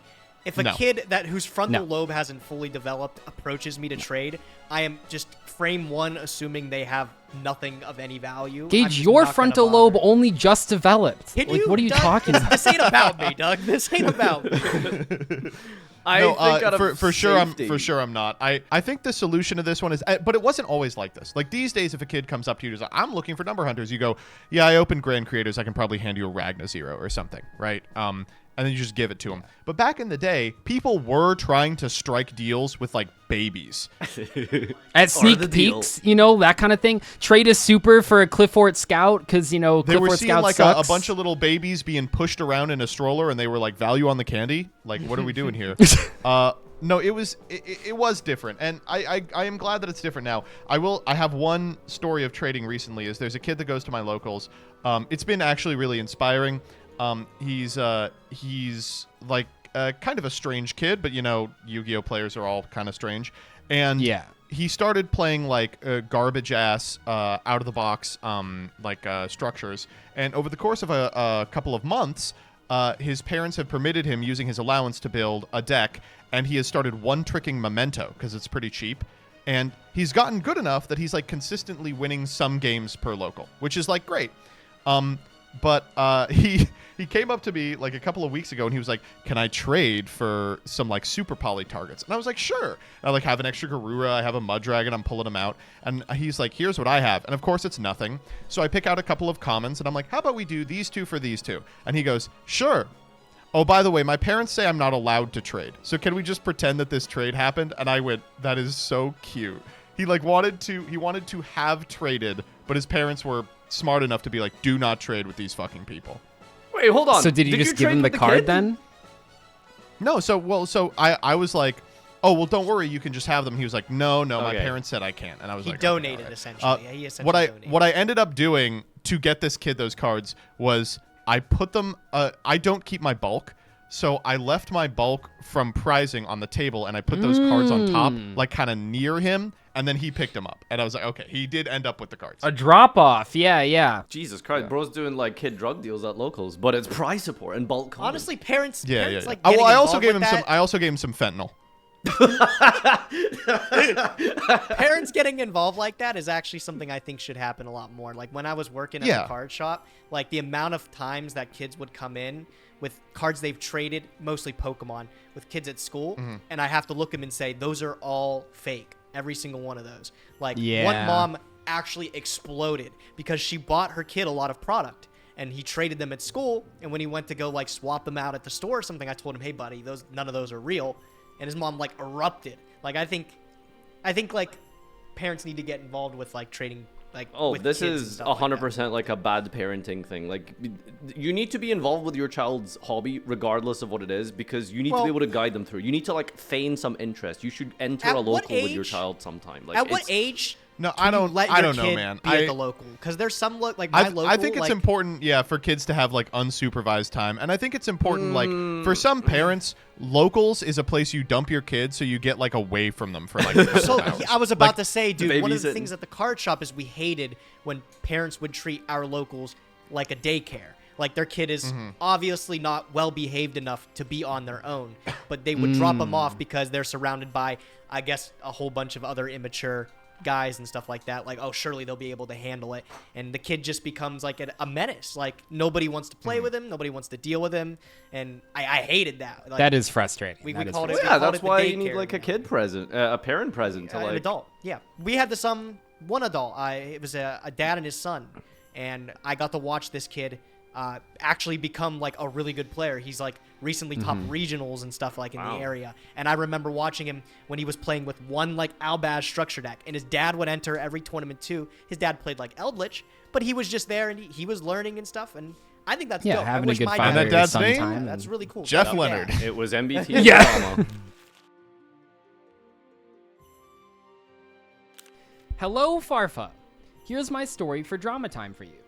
[SPEAKER 2] if a
[SPEAKER 4] No.
[SPEAKER 2] kid whose frontal
[SPEAKER 3] No.
[SPEAKER 2] lobe hasn't fully developed approaches me to trade, I am just frame one assuming they have nothing of any value. I'm
[SPEAKER 3] Gage,
[SPEAKER 2] just
[SPEAKER 3] your
[SPEAKER 2] not gonna
[SPEAKER 3] frontal
[SPEAKER 2] bother.
[SPEAKER 3] lobe only just developed.
[SPEAKER 2] Can
[SPEAKER 3] Like, what are you
[SPEAKER 2] Doug?
[SPEAKER 3] talking about?
[SPEAKER 2] This ain't about me, Doug. This ain't about me.
[SPEAKER 1] I
[SPEAKER 4] No,
[SPEAKER 1] think out of
[SPEAKER 4] for sure
[SPEAKER 1] safety-
[SPEAKER 4] I'm not. I think the solution to this one is, but it wasn't always like this. Like these days, if a kid comes up to you and is like, "I'm looking for Number Hunters," you go, "Yeah, I opened Grand Creators. I can probably hand you a Ragna Zero or something, right?" And then you just give it to them. But back in the day, people were trying to strike deals with like babies.
[SPEAKER 3] At sneak
[SPEAKER 1] the deal.
[SPEAKER 3] peeks, you know, that kind of thing. Trade a super for a Clifford Scout because, you know,
[SPEAKER 4] They were
[SPEAKER 3] Clifford
[SPEAKER 4] seeing
[SPEAKER 3] Scout
[SPEAKER 4] like
[SPEAKER 3] sucks.
[SPEAKER 4] a bunch of little babies being pushed around in a stroller, and they were like, "Value on the candy." Like, what are we doing here? No, it was different, and I am glad that it's different now. I have one story of trading recently. Is there's a kid that goes to my locals. It's been actually really inspiring. He's like kind of a strange kid, but you know, Yu-Gi-Oh players are all kind of strange, and
[SPEAKER 3] Yeah.
[SPEAKER 4] he started playing like garbage ass out of the box structures, and over the course of a couple of months, his parents have permitted him using his allowance to build a deck, and he has started one-tricking Memento because it's pretty cheap, and he's gotten good enough that he's like consistently winning some games per local, which is like great. But he came up to me like a couple of weeks ago and he was like, "Can I trade for some like super poly targets?" And I was like, "Sure." I like have an extra Garura, I have a Mud Dragon, I'm pulling them out, and he's like, "Here's what I have," and of course it's nothing. So I pick out a couple of commons and I'm like, "How about we do these two for these two?" And he goes, "Sure. Oh, by the way, my parents say I'm not allowed to trade. So can we just pretend that this trade happened?" And I went, "That is so cute." He like wanted to have traded, but his parents were smart enough to be like, "Do not trade with these fucking people."
[SPEAKER 1] Wait, hold on.
[SPEAKER 3] So did you just give
[SPEAKER 1] trade
[SPEAKER 3] him the
[SPEAKER 1] with
[SPEAKER 3] card
[SPEAKER 1] kid?
[SPEAKER 3] then?
[SPEAKER 4] No, so I was like, "Oh, well, don't worry, you can just have them." He was like, "No, my
[SPEAKER 1] Okay.
[SPEAKER 4] parents said I can't." And I was
[SPEAKER 2] He
[SPEAKER 4] like,
[SPEAKER 2] donated,
[SPEAKER 4] "Okay, all right."
[SPEAKER 2] essentially. Yeah, he essentially
[SPEAKER 4] what
[SPEAKER 2] donated.
[SPEAKER 4] I ended up doing to get this kid those cards was I put them. I don't keep my bulk, so I left my bulk from prizing on the table, and I put those cards on top, like kind of near him, and then he picked them up, and I was like, okay, he did end up with the cards.
[SPEAKER 3] A drop off. Yeah.
[SPEAKER 1] Jesus Christ, bro's doing like kid drug deals at locals, but it's prize support and bulk common.
[SPEAKER 2] Honestly, parents,
[SPEAKER 4] Yeah.
[SPEAKER 2] like,
[SPEAKER 4] Oh,
[SPEAKER 2] getting
[SPEAKER 4] well, I also
[SPEAKER 2] involved
[SPEAKER 4] gave him
[SPEAKER 2] with
[SPEAKER 4] some.
[SPEAKER 2] that-
[SPEAKER 4] I also gave him some fentanyl.
[SPEAKER 2] Parents getting involved like that is actually something I think should happen a lot more. Like when I was working at
[SPEAKER 4] Yeah.
[SPEAKER 2] the card shop, like the amount of times that kids would come in with cards they've traded, mostly Pokemon, with kids at school, and I have to look them and say, those are all fake. Every single one of those. Like one
[SPEAKER 3] Yeah.
[SPEAKER 2] mom actually exploded because she bought her kid a lot of product. And he traded them at school, and when he went to go like swap them out at the store or something, I told him, "Hey, buddy, none of those are real." And his mom like erupted. Like I think like parents need to get involved with like trading like.
[SPEAKER 1] Oh,
[SPEAKER 2] with
[SPEAKER 1] this
[SPEAKER 2] kids and
[SPEAKER 1] is
[SPEAKER 2] stuff like that.
[SPEAKER 1] 100% like a bad parenting thing. Like, you need to be involved with your child's hobby, regardless of what it is, because you need to
[SPEAKER 2] Well-
[SPEAKER 1] be able to guide them through. You need to like feign some interest. You should enter
[SPEAKER 2] At
[SPEAKER 1] a
[SPEAKER 2] what
[SPEAKER 1] local with your
[SPEAKER 2] age-
[SPEAKER 1] child sometime. Like,
[SPEAKER 2] At what
[SPEAKER 1] it's-
[SPEAKER 2] age
[SPEAKER 4] No, I don't know, man.
[SPEAKER 2] Be at the local, because there's some like my local.
[SPEAKER 4] I think it's important, for kids to have like unsupervised time, and I think it's important, like for some parents, locals is a place you dump your kids so you get like away from them for like a couple hours.
[SPEAKER 2] I was about to say, dude, one of the things at the card shop is we hated when parents would treat our locals like a daycare. Like their kid is obviously not well behaved enough to be on their own, but they would drop them off because they're surrounded by, I guess, a whole bunch of other immature guys and stuff like that. Like, oh, surely they'll be able to handle it, and the kid just becomes like a menace. Like nobody wants to play with him, nobody wants to deal with him, and I hated that. Like,
[SPEAKER 3] that is frustrating.
[SPEAKER 2] We
[SPEAKER 3] that
[SPEAKER 2] called
[SPEAKER 3] is
[SPEAKER 2] it.
[SPEAKER 1] Yeah, that's why you need like a kid present, a parent present to like
[SPEAKER 2] an adult. Yeah, we had this one adult. It was a dad and his son, and I got to watch this kid actually become like a really good player. He's like recently top regionals and stuff like in the area. And I remember watching him when he was playing with one like Albaz structure deck, and his dad would enter every tournament too. His dad played like Eldritch, but he was just there and he was learning and stuff. And I think that's dope.
[SPEAKER 3] Having
[SPEAKER 2] I
[SPEAKER 3] a good
[SPEAKER 2] my
[SPEAKER 3] father.
[SPEAKER 4] And that dad's name?
[SPEAKER 3] Sometime.
[SPEAKER 2] That's really cool.
[SPEAKER 4] Jeff Leonard.
[SPEAKER 1] It was MBT.
[SPEAKER 3] Yeah. Hello, Farfa. Here's my story for drama time for you.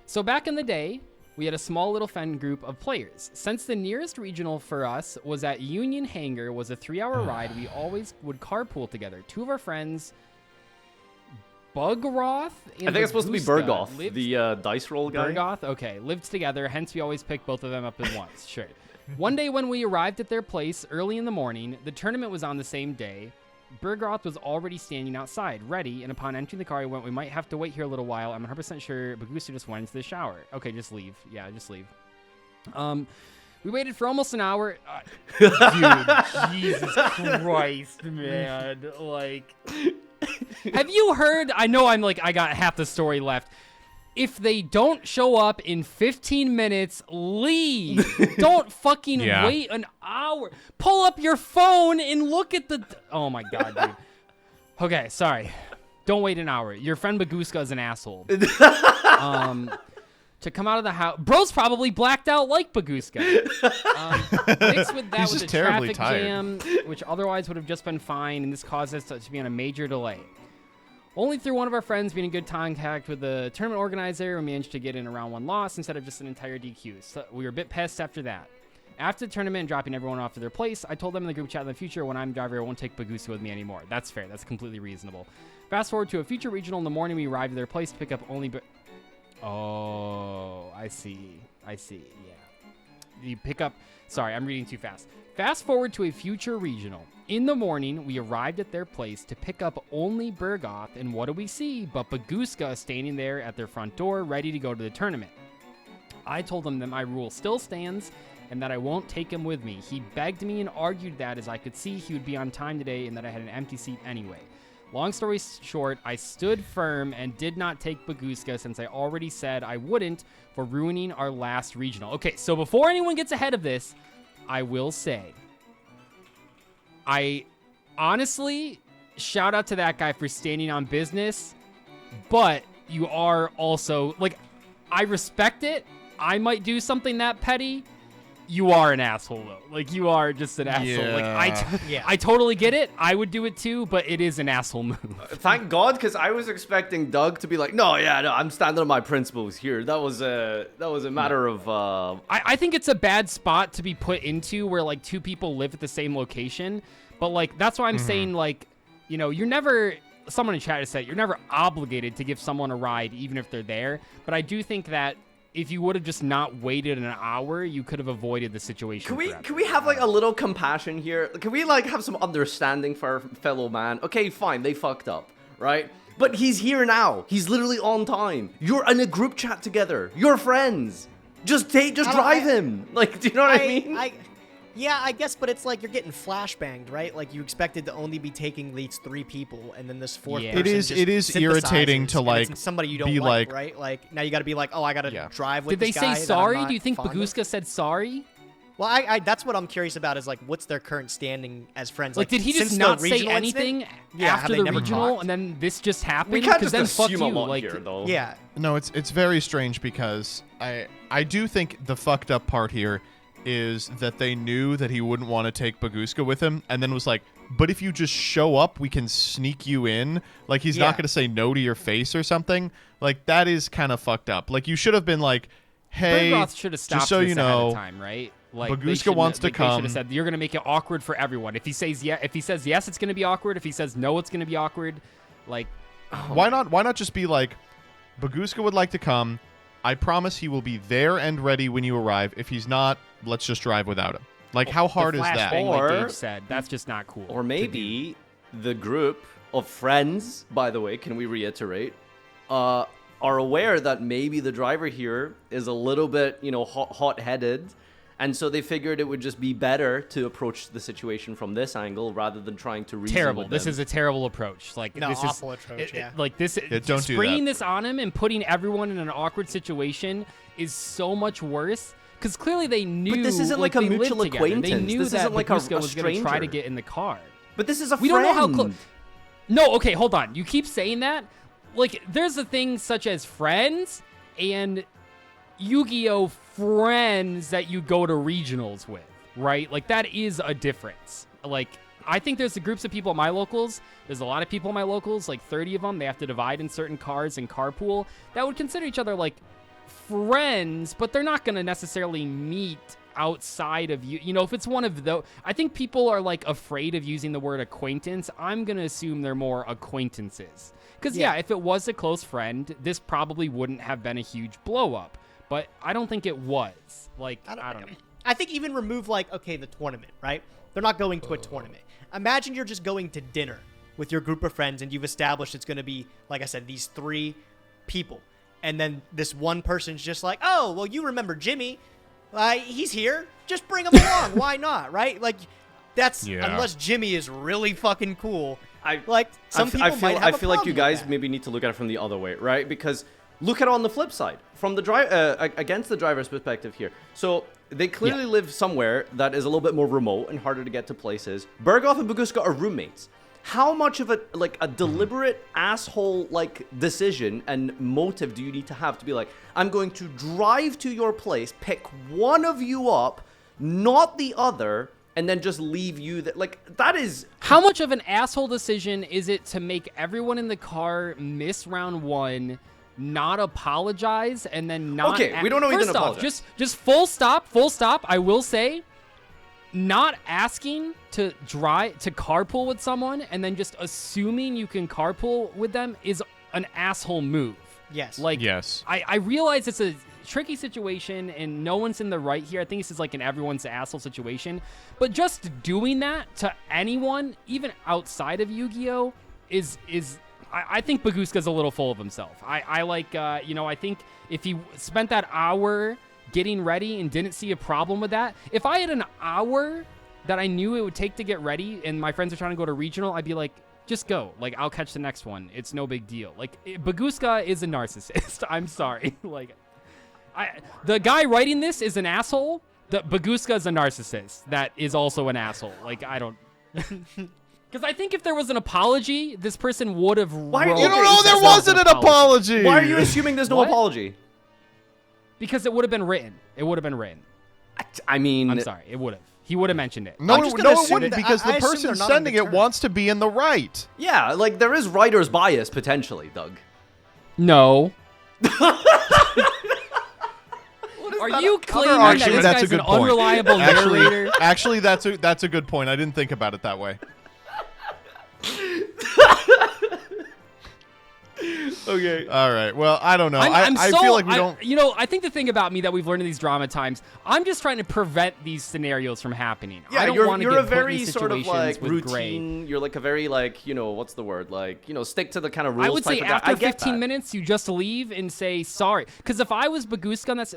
[SPEAKER 3] So back in the day, we had a small little Fen group of players. Since the nearest regional for us was at Union Hangar, was a 3-hour ride, we always would carpool together. Two of our friends, Bugroth and
[SPEAKER 1] I think it's supposed to be
[SPEAKER 3] Baguska,
[SPEAKER 1] Bergoth, the dice roll guy.
[SPEAKER 3] Bergoth, okay, lived together, hence we always pick both of them up at once, sure. One day when we arrived at their place early in the morning, the tournament was on the same day. Bergoth was already standing outside, ready, and upon entering the car, he went, "We might have to wait here a little while. I'm 100% sure Bagusa just went into the shower." Okay, just leave. Yeah, just leave. We waited for almost an hour. Dude, Jesus Christ, man. Like, have you heard? I know I got half the story left. If they don't show up in 15 minutes, leave. Don't fucking wait an hour. Pull up your phone and look at the... Oh, my God, dude. Okay, sorry. Don't wait an hour. Your friend Baguska is an asshole. To come out of the house... Bro's probably blacked out like Baguska. Mixed with that was a traffic jam, which otherwise would have just been fine, and this caused us to be on a major delay. Only through one of our friends being in good contact with the tournament organizer, we managed to get in a round 1 loss instead of just an entire DQ. So we were a bit pissed after that. After the tournament and dropping everyone off to their place, I told them in the group chat in the future, when I'm driver, I won't take Bagusa with me anymore. That's fair. That's completely reasonable. Fast forward to a future regional in the morning, we arrived at their place to pick up only... Oh, I see. Yeah. You pick up... Sorry, I'm reading too fast. Fast forward to a future regional. In the morning, we arrived at their place to pick up only Bergoth, and what do we see but Baguska standing there at their front door, ready to go to the tournament. I told him that my rule still stands, and that I won't take him with me. He begged me and argued that, as I could see, he would be on time today, and that I had an empty seat anyway. Long story short, I stood firm and did not take Baguska, since I already said I wouldn't, for ruining our last regional. Okay, so before anyone gets ahead of this, I will say... I honestly, shout out to that guy for standing on business, but you are also, like, I respect it. I might do something that petty. You are an asshole, though. Like, you are just an asshole.
[SPEAKER 4] Yeah.
[SPEAKER 3] Like, I totally get it. I would do it, too, but it is an asshole move.
[SPEAKER 1] Thank God, because I was expecting Doug to be like, no, I'm standing on my principles here. That was a matter of...
[SPEAKER 3] I think it's a bad spot to be put into where, like, two people live at the same location. But, like, that's why I'm saying, like, you know, you're never... Someone in chat has said, you're never obligated to give someone a ride, even if they're there. But I do think that if you would have just not waited an hour, you could have avoided the situation.
[SPEAKER 1] Can we have like a little compassion here? Can we like have some understanding for our fellow man? Okay, fine, they fucked up, right? But he's here now. He's literally on time. You're in a group chat together. You're friends. Just drive him. Like, do you know what I mean?
[SPEAKER 2] Yeah, I guess, but it's like you're getting flashbanged, right? Like you expected to only be taking these 3 people, and then this 4th person
[SPEAKER 4] it is irritating to like
[SPEAKER 2] somebody you don't
[SPEAKER 4] be
[SPEAKER 2] like, right? Like now you got to be like, oh, I got to drive with.
[SPEAKER 3] Did
[SPEAKER 2] this
[SPEAKER 3] they
[SPEAKER 2] guy
[SPEAKER 3] say sorry? Do you think
[SPEAKER 2] fond
[SPEAKER 3] Baguska said sorry?
[SPEAKER 2] Well, I that's what I'm curious about is like, what's their current standing as friends?
[SPEAKER 3] Like did he just not say anything after the regional, and then this just happened?
[SPEAKER 1] We can't just
[SPEAKER 3] then
[SPEAKER 1] assume
[SPEAKER 3] fuck
[SPEAKER 1] a lot
[SPEAKER 3] you,
[SPEAKER 1] here, though.
[SPEAKER 2] Yeah.
[SPEAKER 4] No, it's very strange because I do think the fucked up part here is that they knew that he wouldn't want to take Baguska with him, and then was like, but if you just show up, we can sneak you in. Like, he's not going to say no to your face or something. Like, that is kind of fucked up. Like, you should have been like, hey,
[SPEAKER 3] Bergoth should have stopped
[SPEAKER 4] just so
[SPEAKER 3] this
[SPEAKER 4] you
[SPEAKER 3] ahead
[SPEAKER 4] know,
[SPEAKER 3] of time, right? Like,
[SPEAKER 4] Baguska wants to
[SPEAKER 3] They
[SPEAKER 4] come.
[SPEAKER 3] should have said, you're going to make it awkward for everyone. If he says yes, it's going to be awkward. If he says no, it's going to be awkward. Like,
[SPEAKER 4] Why not just be like, Baguska would like to come. I promise he will be there and ready when you arrive. If he's not, let's just drive without him. Like, how hard
[SPEAKER 3] the
[SPEAKER 4] is that?
[SPEAKER 3] flashbang,
[SPEAKER 1] Or-
[SPEAKER 3] like Gage said, that's just not cool.
[SPEAKER 1] Or maybe the group of friends, by the way, can we reiterate, are aware that maybe the driver here is a little bit, hot-headed, and so they figured it would just be better to approach the situation from this angle rather than trying to reason
[SPEAKER 3] Terrible.
[SPEAKER 1] with
[SPEAKER 3] This
[SPEAKER 1] them.
[SPEAKER 3] is a terrible approach. Like,
[SPEAKER 2] No,
[SPEAKER 3] this
[SPEAKER 2] awful
[SPEAKER 3] is
[SPEAKER 2] approach, yeah.
[SPEAKER 3] Like this,
[SPEAKER 4] Yeah, don't do
[SPEAKER 3] springing
[SPEAKER 4] that.
[SPEAKER 3] this on him and putting everyone in an awkward situation is so much worse. Because clearly they knew.
[SPEAKER 1] But this isn't like a
[SPEAKER 3] they lived
[SPEAKER 1] mutual
[SPEAKER 3] together. They
[SPEAKER 1] acquaintance.
[SPEAKER 3] knew
[SPEAKER 1] This
[SPEAKER 3] that
[SPEAKER 1] isn't like a
[SPEAKER 3] Baguska was going to try to
[SPEAKER 1] stranger.
[SPEAKER 3] get in the car.
[SPEAKER 1] But this is a
[SPEAKER 3] We
[SPEAKER 1] friend.
[SPEAKER 3] don't know how close. No, okay, hold on. You keep saying that. Like, there's a thing such as friends and Yu-Gi-Oh! Friends that you go to regionals with, right? Like, that is a difference. Like, I think there's the groups of people at my locals. There's a lot of people at my locals, like 30 of them. They have to divide in certain cars and carpool that would consider each other like friends, but they're not going to necessarily meet outside of you. You know, if it's one of those, I think people are like afraid of using the word acquaintance. I'm going to assume they're more acquaintances. Because, yeah, if it was a close friend, this probably wouldn't have been a huge blow up. But I don't think it was. Like, I don't know.
[SPEAKER 2] I think even remove, like, okay, the tournament, right? They're not going to a tournament. Imagine you're just going to dinner with your group of friends and you've established it's going to be, like I said, these 3 people. And then this one person's just like, oh, well, you remember Jimmy. He's here. Just bring him along. Why not, right? Like, that's, unless Jimmy is really fucking cool. I feel like
[SPEAKER 1] you guys maybe need to look at it from the other way, right? Because look at it on the flip side, from the against the driver's perspective here. So they clearly live somewhere that is a little bit more remote and harder to get to places. Bergoth and Baguska are roommates. How much of a deliberate asshole decision and motive do you need to have to be like, I'm going to drive to your place, pick one of you up, not the other, and then just leave you that that is.
[SPEAKER 3] How much of an asshole decision is it to make everyone in the car miss round 1, not apologize, and then not?
[SPEAKER 1] Okay, we don't know.
[SPEAKER 3] First off, just full stop. I will say, not asking to carpool with someone and then just assuming you can carpool with them is an asshole move.
[SPEAKER 2] Yes.
[SPEAKER 4] Yes.
[SPEAKER 3] I realize it's a tricky situation and no one's in the right here. I think this is like an everyone's asshole situation. But just doing that to anyone, even outside of Yu-Gi-Oh, is I think Baguska's a little full of himself. I think if he spent that hour getting ready and didn't see a problem with that, if I had an hour that I knew it would take to get ready and my friends are trying to go to regional, I'd be like, just go. Like, I'll catch the next one. It's no big deal. Like, Baguska is a narcissist. I'm sorry. The guy writing this is an asshole. The Baguska is a narcissist that is also an asshole. Like, I don't. Because I think if there was an apology, this person would have.
[SPEAKER 1] Why?
[SPEAKER 4] You don't know there wasn't an apology.
[SPEAKER 1] Why are you assuming there's no
[SPEAKER 3] What?
[SPEAKER 1] apology?
[SPEAKER 3] Because it would have been written. It would have been written.
[SPEAKER 1] I mean,
[SPEAKER 3] I'm sorry. It would have. He would have mentioned it.
[SPEAKER 4] No,
[SPEAKER 2] I'm just
[SPEAKER 4] it
[SPEAKER 2] gonna assume
[SPEAKER 4] wouldn't,
[SPEAKER 2] that-
[SPEAKER 4] because
[SPEAKER 2] I
[SPEAKER 4] the
[SPEAKER 2] assume
[SPEAKER 4] person
[SPEAKER 2] they're not
[SPEAKER 4] sending it
[SPEAKER 2] undeterred.
[SPEAKER 4] wants to be in the right.
[SPEAKER 1] Yeah, there is writer's bias potentially, Doug.
[SPEAKER 3] No. Are you claiming that
[SPEAKER 4] Actually,
[SPEAKER 3] this
[SPEAKER 4] that's a
[SPEAKER 3] guy's an
[SPEAKER 4] good point.
[SPEAKER 3] unreliable narrator?
[SPEAKER 4] Actually, that's a good point. I didn't think about it that way.
[SPEAKER 1] Okay.
[SPEAKER 4] All right. Well, I don't know.
[SPEAKER 3] I
[SPEAKER 4] feel like we don't.
[SPEAKER 3] I think the thing about me that we've learned in these drama times, I'm just trying to prevent these scenarios from happening.
[SPEAKER 1] Yeah,
[SPEAKER 3] I don't want to
[SPEAKER 1] you're
[SPEAKER 3] get
[SPEAKER 1] a
[SPEAKER 3] put in
[SPEAKER 1] very
[SPEAKER 3] these
[SPEAKER 1] sort of
[SPEAKER 3] situations with
[SPEAKER 1] routine.
[SPEAKER 3] Gray.
[SPEAKER 1] You're like a very what's the word? Stick to the kind of rules.
[SPEAKER 3] I would say
[SPEAKER 1] type of guy.
[SPEAKER 3] after
[SPEAKER 1] I get
[SPEAKER 3] 15
[SPEAKER 1] that.
[SPEAKER 3] minutes, you just leave and say sorry. Because if I was Baguska, that's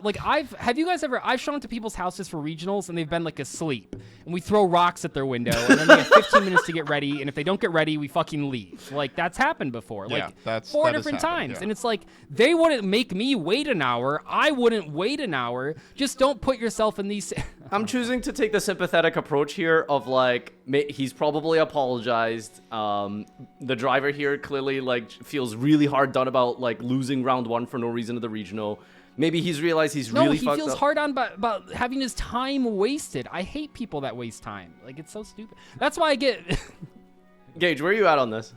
[SPEAKER 3] have you guys ever? I've shown up to people's houses for regionals and they've been asleep, and we throw rocks at their window, and then they have 15 minutes to get ready, and if they don't get ready, we fucking leave. That's happened before.
[SPEAKER 4] Yeah, that
[SPEAKER 3] 4
[SPEAKER 4] has
[SPEAKER 3] different
[SPEAKER 4] happened,
[SPEAKER 3] times,
[SPEAKER 4] yeah.
[SPEAKER 3] and it's they wouldn't make me wait an hour. I wouldn't wait an hour. Just don't put yourself in these.
[SPEAKER 1] I'm choosing to take the sympathetic approach here of he's probably apologized. The driver here clearly feels really hard done about losing round 1 for no reason to the regional. Maybe he's realized he's
[SPEAKER 3] No,
[SPEAKER 1] really
[SPEAKER 3] he
[SPEAKER 1] fucked
[SPEAKER 3] feels
[SPEAKER 1] up.
[SPEAKER 3] hard on about having his time wasted. I hate people that waste time. Like, it's so stupid. That's why I get...
[SPEAKER 1] Gage, where are you at on this?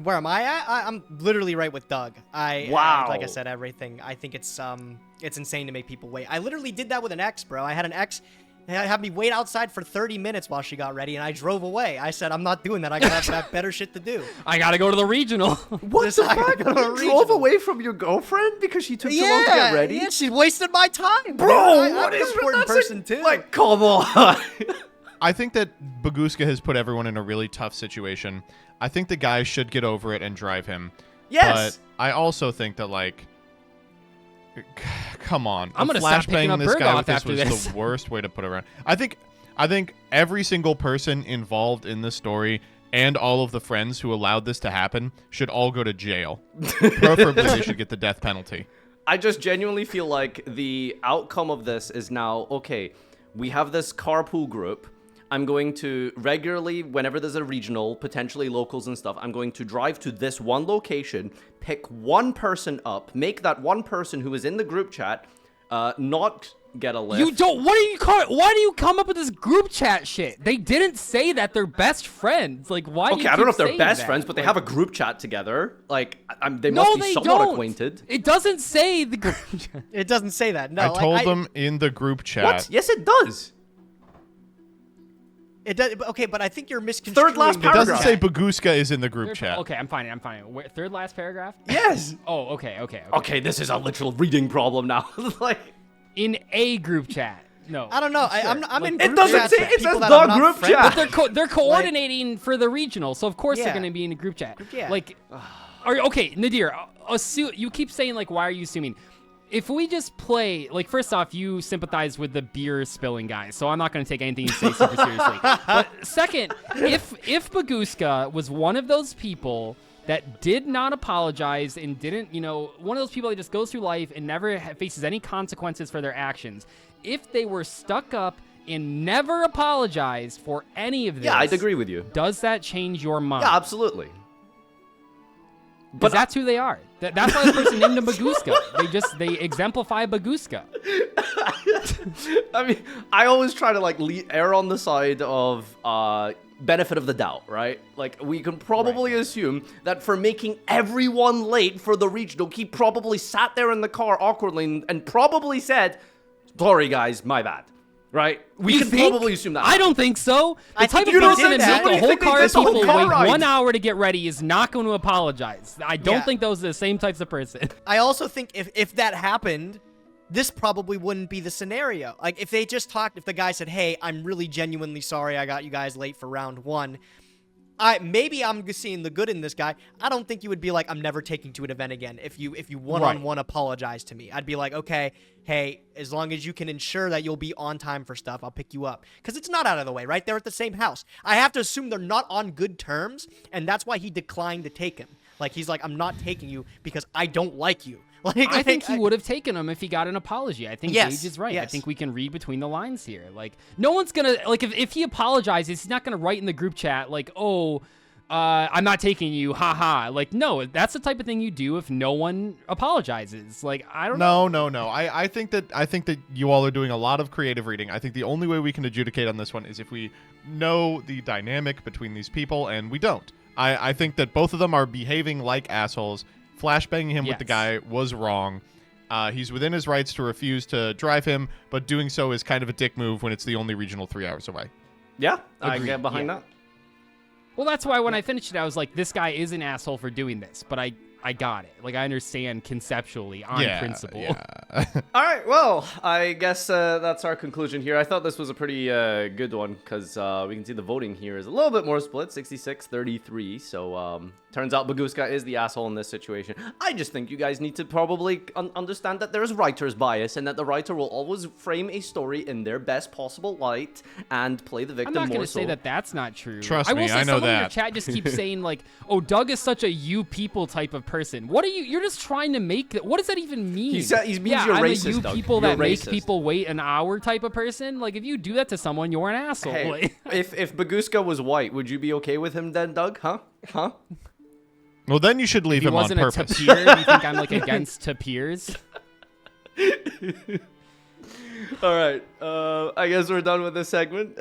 [SPEAKER 2] Where am I at? I'm literally right with Doug.
[SPEAKER 1] Wow.
[SPEAKER 2] Like I said, everything. I think it's insane to make people wait. I literally did that with an ex, bro. I had an ex have me wait outside for 30 minutes while she got ready, and I drove away. I said, I'm not doing that. I got better shit to do.
[SPEAKER 3] I gotta go to the regional.
[SPEAKER 1] What the fuck? You drove away from your girlfriend because she took too long to get ready?
[SPEAKER 2] Yeah, she wasted my time.
[SPEAKER 1] Bro,
[SPEAKER 2] I'm an important person, too.
[SPEAKER 1] Like, come on.
[SPEAKER 4] I think that Baguska has put everyone in a really tough situation. I think the guy should get over it and drive him.
[SPEAKER 1] Yes.
[SPEAKER 4] But I also think that, like, come on.
[SPEAKER 3] I'm gonna stop picking
[SPEAKER 4] Flashbang
[SPEAKER 3] up
[SPEAKER 4] this guy
[SPEAKER 3] Berghoff
[SPEAKER 4] with this
[SPEAKER 3] after
[SPEAKER 4] was
[SPEAKER 3] this.
[SPEAKER 4] the worst way to put it around. I think every single person involved in this story and all of the friends who allowed this to happen should all go to jail. Preferably, they should get the death penalty.
[SPEAKER 1] I just genuinely feel like the outcome of this is now, okay, we have this carpool group. I'm going to regularly, whenever there's a regional, potentially locals and stuff, I'm going to drive to this one location, pick one person up, make that one person who is in the group chat not get a lift.
[SPEAKER 3] You don't. Why do you come up with this group chat shit? They didn't say that they're best friends. Like, why?
[SPEAKER 1] Okay,
[SPEAKER 3] do you
[SPEAKER 1] I don't know if
[SPEAKER 3] keep
[SPEAKER 1] they're
[SPEAKER 3] saying
[SPEAKER 1] best
[SPEAKER 3] that?
[SPEAKER 1] friends, but they
[SPEAKER 3] Like,
[SPEAKER 1] have a group chat together. Like, they
[SPEAKER 3] no,
[SPEAKER 1] must be
[SPEAKER 3] they
[SPEAKER 1] somewhat
[SPEAKER 3] don't.
[SPEAKER 1] acquainted.
[SPEAKER 3] It doesn't say the group chat.
[SPEAKER 2] It doesn't say that. No,
[SPEAKER 4] I told them in the group chat.
[SPEAKER 1] What? Yes, it does.
[SPEAKER 2] It does. Okay, but I think you're misconstruing.
[SPEAKER 1] Third last
[SPEAKER 4] It
[SPEAKER 1] paragraph.
[SPEAKER 4] doesn't say Baguska is in the group chat.
[SPEAKER 3] Okay, I'm fine. Third last paragraph?
[SPEAKER 1] Yes.
[SPEAKER 3] Oh, okay.
[SPEAKER 1] Okay, this is a literal reading problem now. Like,
[SPEAKER 3] In a group chat. No.
[SPEAKER 2] I don't know. I'm in.
[SPEAKER 1] It
[SPEAKER 2] group
[SPEAKER 1] doesn't
[SPEAKER 2] chats
[SPEAKER 1] say-
[SPEAKER 2] with
[SPEAKER 1] it
[SPEAKER 2] people
[SPEAKER 1] says
[SPEAKER 2] that
[SPEAKER 1] the
[SPEAKER 2] I'm not
[SPEAKER 1] group
[SPEAKER 2] friends
[SPEAKER 1] chat.
[SPEAKER 2] with.
[SPEAKER 3] But they're coordinating for the regional, so of course they're
[SPEAKER 2] Yeah.
[SPEAKER 3] going to be in a group chat.
[SPEAKER 2] Yeah.
[SPEAKER 3] Like, okay, Nadir, you keep saying, like, why are you assuming? If we just play, like, first off, you sympathize with the beer spilling guy, so I'm not going to take anything you say super seriously. But second, if Baguska was one of those people that did not apologize and didn't, one of those people that just goes through life and never faces any consequences for their actions, if they were stuck up and never apologized for any of this,
[SPEAKER 1] yeah, I'd agree with you.
[SPEAKER 3] does that change your mind?
[SPEAKER 1] Yeah, absolutely.
[SPEAKER 3] But that's who they are. That's why the person named them Baguska. They exemplify Baguska.
[SPEAKER 1] I mean, I always try to like err on the side of benefit of the doubt, right? Like, we can probably assume that for making everyone late for the regional, he probably sat there in the car awkwardly and probably said, "Sorry, guys, my bad." Right? We can probably assume that.
[SPEAKER 3] I don't think so. The type of
[SPEAKER 2] you don't
[SPEAKER 3] person
[SPEAKER 2] think
[SPEAKER 3] to
[SPEAKER 2] that.
[SPEAKER 3] make a
[SPEAKER 1] What do you
[SPEAKER 3] whole
[SPEAKER 1] think they
[SPEAKER 3] car
[SPEAKER 1] did
[SPEAKER 3] of
[SPEAKER 1] the whole
[SPEAKER 3] people
[SPEAKER 1] car
[SPEAKER 3] wait
[SPEAKER 1] ride?
[SPEAKER 3] 1 hour to get ready is not going to apologize. I don't
[SPEAKER 2] Yeah.
[SPEAKER 3] think those are the same types of person.
[SPEAKER 2] I also think if that happened, this probably wouldn't be the scenario. Like, if they just talked, if the guy said, "Hey, I'm really genuinely sorry I got you guys late for round one," maybe I'm seeing the good in this guy. I don't think you would be like, "I'm never taking to an event again." If you one-on-one apologize to me, I'd be like, "Okay, hey, as long as you can ensure that you'll be on time for stuff, I'll pick you up." Because it's not out of the way, right? They're at the same house. I have to assume they're not on good terms, and that's why he declined to take him. Like, he's like, "I'm not taking you because I don't like you." Like,
[SPEAKER 3] I think he would have taken him if he got an apology. I think
[SPEAKER 2] Yes,
[SPEAKER 3] Gage is right. I
[SPEAKER 2] yes.
[SPEAKER 3] think we can read between the lines here. Like, no one's going to, like, if he apologizes, he's not going to write in the group chat, like, "Oh, I'm not taking you, haha." Like, no, that's the type of thing you do if no one apologizes. Like, I don't know.
[SPEAKER 4] No. I think that you all are doing a lot of creative reading. I think the only way we can adjudicate on this one is if we know the dynamic between these people, and we don't. I think that both of them are behaving like assholes. Flashbanging him with the guy was wrong. He's within his rights to refuse to drive him, but doing so is kind of a dick move when it's the only regional 3 hours away.
[SPEAKER 1] Yeah, I
[SPEAKER 3] Agreed,
[SPEAKER 1] get behind
[SPEAKER 3] yeah.
[SPEAKER 1] that.
[SPEAKER 3] Well, that's why when I finished it, I was like, this guy is an asshole for doing this, but I got it. Like, I understand conceptually on principle.
[SPEAKER 4] Yeah.
[SPEAKER 1] All right, well, I guess that's our conclusion here. I thought this was a pretty good one because we can see the voting here is a little bit more split, 66-33. So turns out Baguska is the asshole in this situation. I just think you guys need to probably understand that there is writer's bias and that the writer will always frame a story in their best possible light and play the victim
[SPEAKER 3] I'm not
[SPEAKER 1] more
[SPEAKER 3] going to
[SPEAKER 1] so.
[SPEAKER 3] say that that's not true.
[SPEAKER 4] Trust
[SPEAKER 3] I will
[SPEAKER 4] me,
[SPEAKER 3] say
[SPEAKER 4] I know
[SPEAKER 3] someone in your
[SPEAKER 4] that.
[SPEAKER 3] chat just keeps saying, like, "Oh, Doug is such a you people type of person." What are you? You're just trying to make. What does that even mean?
[SPEAKER 1] He means
[SPEAKER 3] yeah,
[SPEAKER 1] you're
[SPEAKER 3] I'm
[SPEAKER 1] racist,
[SPEAKER 3] a you
[SPEAKER 1] Doug.
[SPEAKER 3] people
[SPEAKER 1] You're
[SPEAKER 3] that make
[SPEAKER 1] racist.
[SPEAKER 3] people wait an hour type of person. Like, if you do that to someone, you're an asshole.
[SPEAKER 1] Hey,
[SPEAKER 3] Like-
[SPEAKER 1] if Baguska was white, would you be okay with him then, Doug? Huh?
[SPEAKER 4] Well, then you should leave
[SPEAKER 3] If he
[SPEAKER 4] him on
[SPEAKER 3] wasn't
[SPEAKER 4] purpose.
[SPEAKER 3] a tapir, do you think I'm like against tapirs?
[SPEAKER 1] All right. I guess we're done with this segment.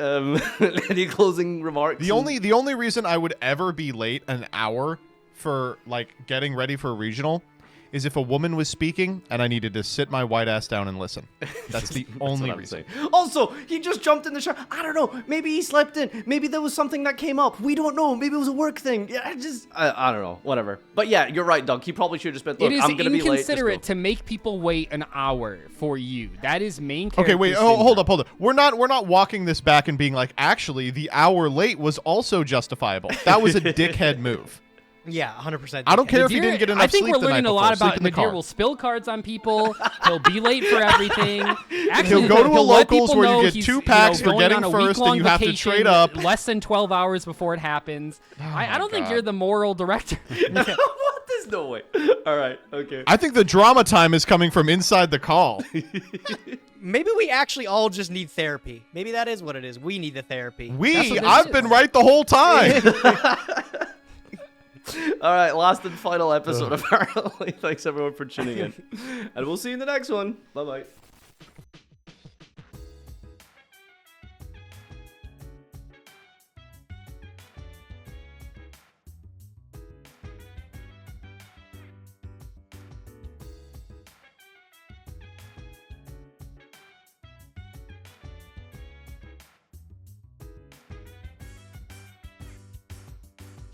[SPEAKER 1] Any closing remarks?
[SPEAKER 4] The only reason I would ever be late an hour for like getting ready for a regional is if a woman was speaking and I needed to sit my white ass down and listen. That's the only reason.
[SPEAKER 1] Also, he just jumped in the shower. I don't know. Maybe he slept in. Maybe there was something that came up. We don't know. Maybe it was a work thing. Yeah, I don't know. Whatever. But yeah, you're right, Doug. He probably should have just been. Look, I'm gonna be late.
[SPEAKER 3] It is inconsiderate to make people wait an hour for you. That is main character.
[SPEAKER 4] Okay, wait. Oh, hold up. We're not walking this back and being like, actually, the hour late was also justifiable. That was a dickhead move.
[SPEAKER 2] Yeah, 100%.
[SPEAKER 4] I don't care if you didn't get enough sleep the night before.
[SPEAKER 3] I think we're learning a lot about
[SPEAKER 4] Nadir.
[SPEAKER 3] Nadir will spill cards on people. He'll be late for everything. Actually,
[SPEAKER 4] he'll go to a
[SPEAKER 3] let
[SPEAKER 4] locals
[SPEAKER 3] people
[SPEAKER 4] where
[SPEAKER 3] know
[SPEAKER 4] you get
[SPEAKER 3] he's,
[SPEAKER 4] 2 packs for getting
[SPEAKER 3] going on a
[SPEAKER 4] first and you have to
[SPEAKER 3] vacation
[SPEAKER 4] trade up.
[SPEAKER 3] less than 12 hours before it happens. I don't think you're the moral director.
[SPEAKER 1] What? There's no way. All right. Okay.
[SPEAKER 4] I think the drama time is coming from inside the call.
[SPEAKER 2] Maybe we actually all just need therapy. Maybe that is what it is. We need the therapy.
[SPEAKER 4] I've been right the whole time.
[SPEAKER 1] All right, last and final episode apparently. Thanks everyone for tuning in. And we'll see you in the next one. Bye-bye.